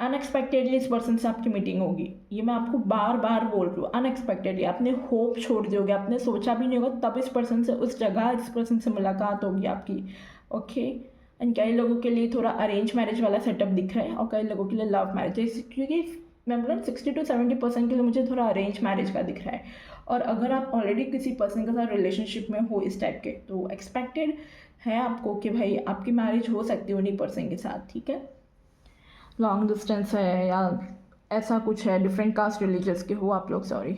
अनएक्सपेक्टेडली इस पर्सन से आपकी मीटिंग होगी, ये मैं आपको बार बार बोल रही हूँ, अनएक्सपेक्टेडली आपने होप छोड़ दोगे, आपने सोचा भी नहीं होगा, तब इस पर्सन से उस जगह इस पर्सन से मुलाकात होगी आपकी, ओके। एंड कई लोगों के लिए थोड़ा अरेंज मैरिज वाला सेटअप दिख रहा है और कई लोगों के लिए लव मैरिज, क्योंकि मैं बोला 60 to 70% के लिए मुझे थोड़ा अरेंज मैरिज का दिख रहा है। और अगर आप ऑलरेडी किसी पर्सन के साथ रिलेशनशिप में हो इस टाइप के, तो एक्सपेक्टेड है आपको कि भाई आपकी मैरिज हो सकती है उन्हीं पर्सन के साथ, ठीक है। लॉन्ग डिस्टेंस है या ऐसा कुछ है, डिफरेंट कास्ट रिलीजियस के हो आप लोग, सॉरी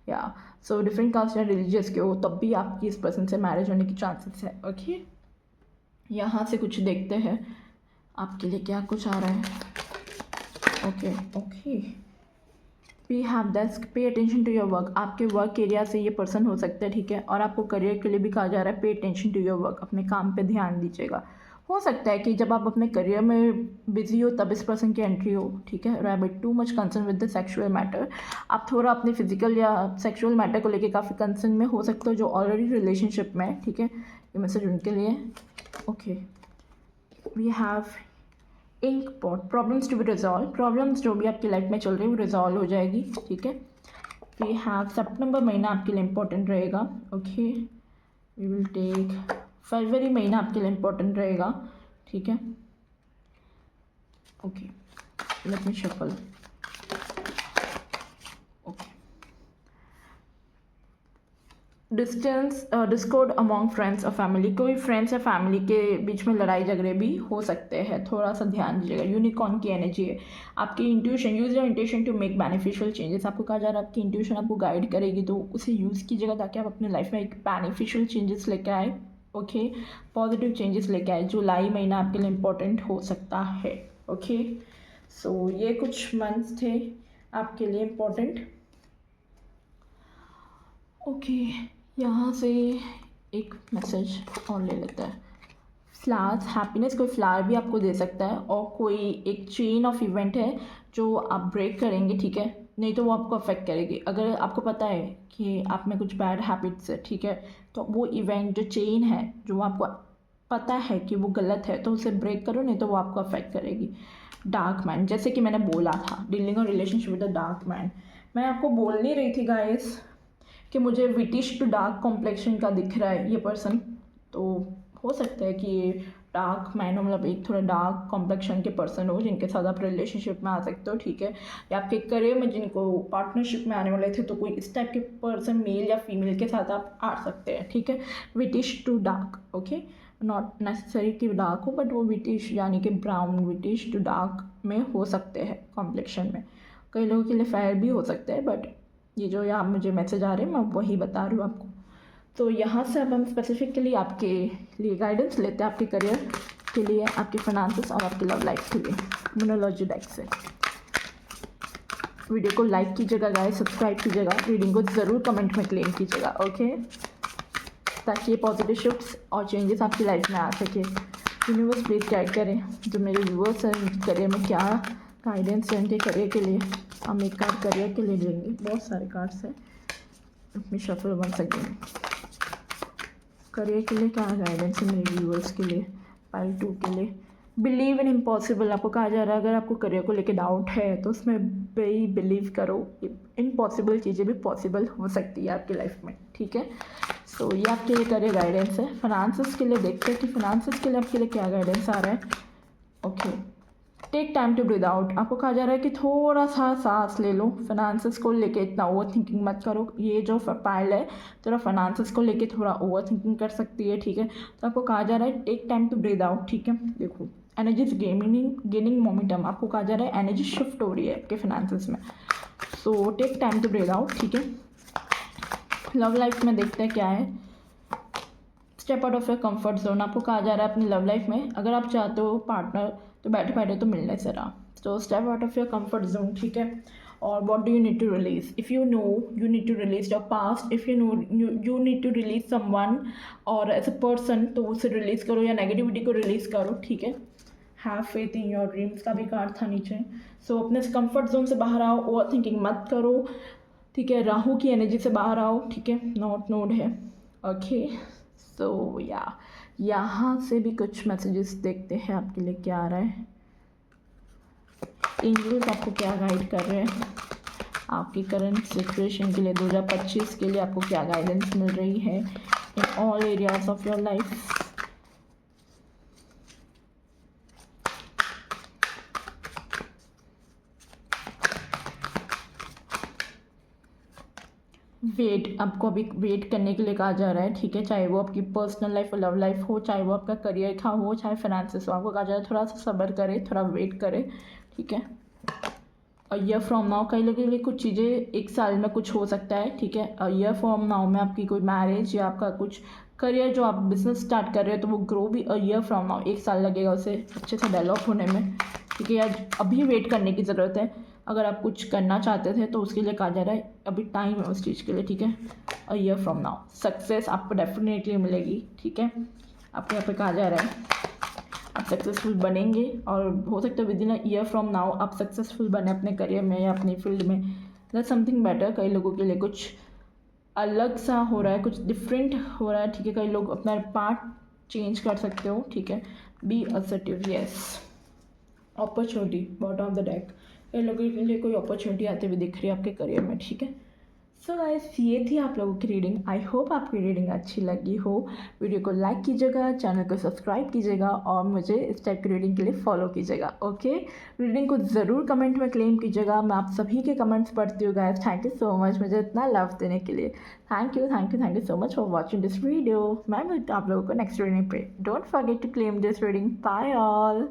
या सो डिफरेंट कास्ट या रिलीजियस के हो, तब भी आपकी इस पर्सन से मैरिज होने की चांसेस है। ओके, यहाँ से कुछ देखते हैं आपके लिए क्या कुछ आ रहा है। Okay okay, we have this, pay attention to your work. आपके वर्क एरिया से ये पर्सन हो सकता है, ठीक है। और आपको करियर के लिए भी कहा जा रहा है पे अटेंशन टू योर वर्क, अपने काम पे ध्यान दीजिएगा। हो सकता है कि जब आप अपने करियर में बिजी हो तब इस पर्सन की एंट्री हो, ठीक है। Rabbit, too much concern with the sexual matter. आप थोड़ा अपने फिजिकल या सेक्सुअल मैटर को लेके काफ़ी कंसर्न में हो सकते हो जो ऑलरेडी रिलेशनशिप में है, ठीक है। ये मैसेज उनके लिए। Okay, we have ink pot, problems to be resolve. Problems जो भी आपकी लाइफ में चल रही है वो रिजॉल्व हो जाएगी, ठीक है। वी हैव सितंबर महीना आपके लिए इम्पोर्टेंट रहेगा। ओके, वी विल टेक फरवरी महीना आपके लिए इम्पोर्टेंट रहेगा, ठीक है। Okay, let me shuffle. Distance, Discord among friends और फैमिली। कोई फ्रेंड्स या फैमिली के बीच में लड़ाई झगड़े भी हो सकते हैं, थोड़ा सा ध्यान दीजिएगा। यूनिकॉर्न की एनर्जी है। आपकी intuition, use your intuition to make beneficial changes. आपको कहा जा रहा है आपकी इंट्यूशन आपको गाइड करेगी, तो उसे यूज़ कीजिएगा ताकि आप अपने लाइफ में एक बेनिफिशियल चेंजेस लेके आए। ओके, पॉजिटिव चेंजेस लेके आए। जुलाई महीना आपके लिए इम्पोर्टेंट हो सकता है। ओके, सो ये कुछ मंथ्स थे आपके लिए इम्पोर्टेंट। ओके, यहाँ से एक मैसेज और ले लेते हैं। फ्लावर्स, हैप्पीनेस, कोई फ्लावर भी आपको दे सकता है, और कोई एक चेन ऑफ इवेंट है जो आप ब्रेक करेंगे, ठीक है। नहीं तो वो आपको अफेक्ट करेगी। अगर आपको पता है कि आप में कुछ बैड हैबिट्स है, ठीक है, तो वो इवेंट जो चेन है जो आपको पता है कि वो गलत है, तो उसे ब्रेक करो, नहीं तो वो आपको अफेक्ट करेगी। डार्क मैन, जैसे कि मैंने बोला था, डीलिंग और relationship with the dark man. मैं आपको बोल नहीं रही थी गाइस कि मुझे विटिश टू डार्क कॉम्प्लेक्शन का दिख रहा है ये पर्सन, तो हो सकता है कि ये डार्क मैन मतलब एक थोड़ा डार्क कॉम्प्लेक्शन के पर्सन हो जिनके साथ आप रिलेशनशिप में आ सकते हो, ठीक है। या आपके करियर में जिनको पार्टनरशिप में आने वाले थे, तो कोई इस टाइप के पर्सन मेल या फीमेल के साथ आप आ सकते हैं, ठीक है। Whitish to dark, okay, not necessary कि डार्क हो, बट वो विटिश यानी कि ब्राउन विटिश टू डार्क में हो सकते हैं कॉम्प्लेक्शन में। कई लोगों के लिए फेयर भी हो सकता है, बट ये जो यहाँ मुझे मैसेज आ रहे हैं मैं वही बता रही हूँ आपको। तो यहाँ से अब हम स्पेसिफिकली आपके लिए गाइडेंस लेते हैं, आपके करियर के लिए, आपके फाइनेंसेस और आपकी लव लाइफ के लिए न्यूमरोलॉजी डेक से। वीडियो को लाइक कीजिएगा गाइस, सब्सक्राइब कीजिएगा, रीडिंग को ज़रूर कमेंट में क्लेम कीजिएगा, ओके, ताकि ये पॉजिटिव शिफ्ट्स और चेंजेस आपकी लाइफ में आ सके। यूनिवर्स प्लीज़ गाइड करें जो मेरे व्यूअर्स हैं, उनके करियर में क्या गाइडेंस है उनके करियर के लिए। हम एक कार्ड करियर के लिए लेंगे, बहुत सारे कार्ड्स हैं, अपनी शफल बन सकेंगे। करियर के लिए क्या गाइडेंस है मेरे व्यूअर्स के लिए, पाइल 2 के लिए। बिलीव इन इम्पॉसिबल, आपको कहा जा रहा है अगर आपको करियर को लेके डाउट है तो उसमें बिलीव करो, इम्पॉसिबल चीज़ें भी पॉसिबल हो सकती है आपकी लाइफ में, ठीक है। सो ये आपके लिए करियर गाइडेंस है। फाइनेंसेस के लिए देखते हैं कि फाइनेंसेस के लिए आपके लिए क्या गाइडेंस आ रहा है। Okay, take time to breathe out. आपको कहा जा रहा है कि थोड़ा सा सांस ले लो, फाइनेंसेस को लेके इतना ओवर थिंकिंग मत करो। ये जो पाइल है थोड़ा फाइनेंसेस को लेके थोड़ा ओवर थिंकिंग कर सकती है, ठीक है। तो आपको कहा जा रहा है take time to breathe out, ठीक है। देखो, एनर्जी गेनिंग मोमेंटम, आपको कहा जा रहा है एनर्जी शिफ्ट हो रही है आपके फाइनेंसेस में। So take time to breathe out, ठीक है। लव लाइफ में देखते हैं क्या है। Step out of your comfort zone, आपको कहा जा रहा है अपनी लव लाइफ में अगर आप चाहते हो पार्टनर तो बैठे बैठे तो मिलने से रहा। तो step out of your comfort zone, ठीक है। और what do you need to release, if you know you need to release your past, if you know you need to release someone और एज अ पर्सन, तो उसे release करो या negativity को release करो, ठीक है। Have faith in your dreams का भी कार्ड था नीचे। सो अपने कंफर्ट जोन से बाहर आओ, ओवर थिंकिंग मत करो, ठीक है। राहु की एनर्जी से बाहर आओ, ठीक है। नॉट नोड है, ओके। सो या यहाँ से भी कुछ मैसेजेस देखते हैं आपके लिए क्या आ रहा है। एंजल्स आपको क्या गाइड कर रहे हैं आपकी करंट सिचुएशन के लिए, 2025 के लिए आपको क्या गाइडेंस मिल रही है in all areas of your life. Wait, आपको अभी वेट करने के लिए कहा जा रहा है, ठीक है। चाहे वो आपकी पर्सनल लाइफ और लव लाइफ हो, चाहे वो आपका करियर का हो, चाहे फाइनेंसेस हो, आपको कहा जा रहा है थोड़ा सा सब्र करे, थोड़ा वेट करे, ठीक है। अ ईयर फ्रॉम नाउ कई लोगों के लिए कुछ चीज़ें एक साल में कुछ हो सकता है, ठीक है। अ ईयर फ्रॉम नाउ में आपकी कोई मैरिज या आपका कुछ करियर जो आप बिजनेस स्टार्ट कर रहे हो तो वो ग्रो भी अ ईयर फ्रॉम नाउ, एक साल लगेगा उसे अच्छे से डेवलप होने में, ठीक है। यार अभी वेट करने की ज़रूरत है। अगर आप कुछ करना चाहते थे तो उसके लिए कहा जा रहा है अभी टाइम है उस चीज़ के लिए, ठीक है। A year from now success आपको डेफिनेटली मिलेगी, ठीक है। आपको यहाँ पे कहा जा रहा है आप सक्सेसफुल बनेंगे और हो सकता है with in a year from now आप सक्सेसफुल बने अपने करियर में या अपनी फील्ड में। That's something better. कई लोगों के लिए कुछ अलग सा हो रहा है, कुछ डिफरेंट हो रहा है, ठीक है। कई लोग अपना पार्ट चेंज कर सकते हो, ठीक है। Be assertive, yes. Opportunity bottom of the deck, कई लोगों के लिए कोई अपॉर्चुनिटी आते हुए दिख रही है आपके करियर में, ठीक है। सो गाइस ये थी आप लोगों की रीडिंग। आई होप आपकी रीडिंग अच्छी लगी हो। वीडियो को लाइक कीजिएगा, चैनल को सब्सक्राइब कीजिएगा और मुझे इस टाइप की रीडिंग के लिए फॉलो कीजिएगा, ओके। रीडिंग को ज़रूर कमेंट में क्लेम कीजिएगा। मैं आप सभी के कमेंट्स पढ़ती हूँ guys. Thank you so much मुझे इतना लव देने के लिए। Thank you so much for watching this video. मैं मिलती हूँ आप लोगों को नेक्स्ट रीडिंग पे। Don't forget to claim this reading. Bye all.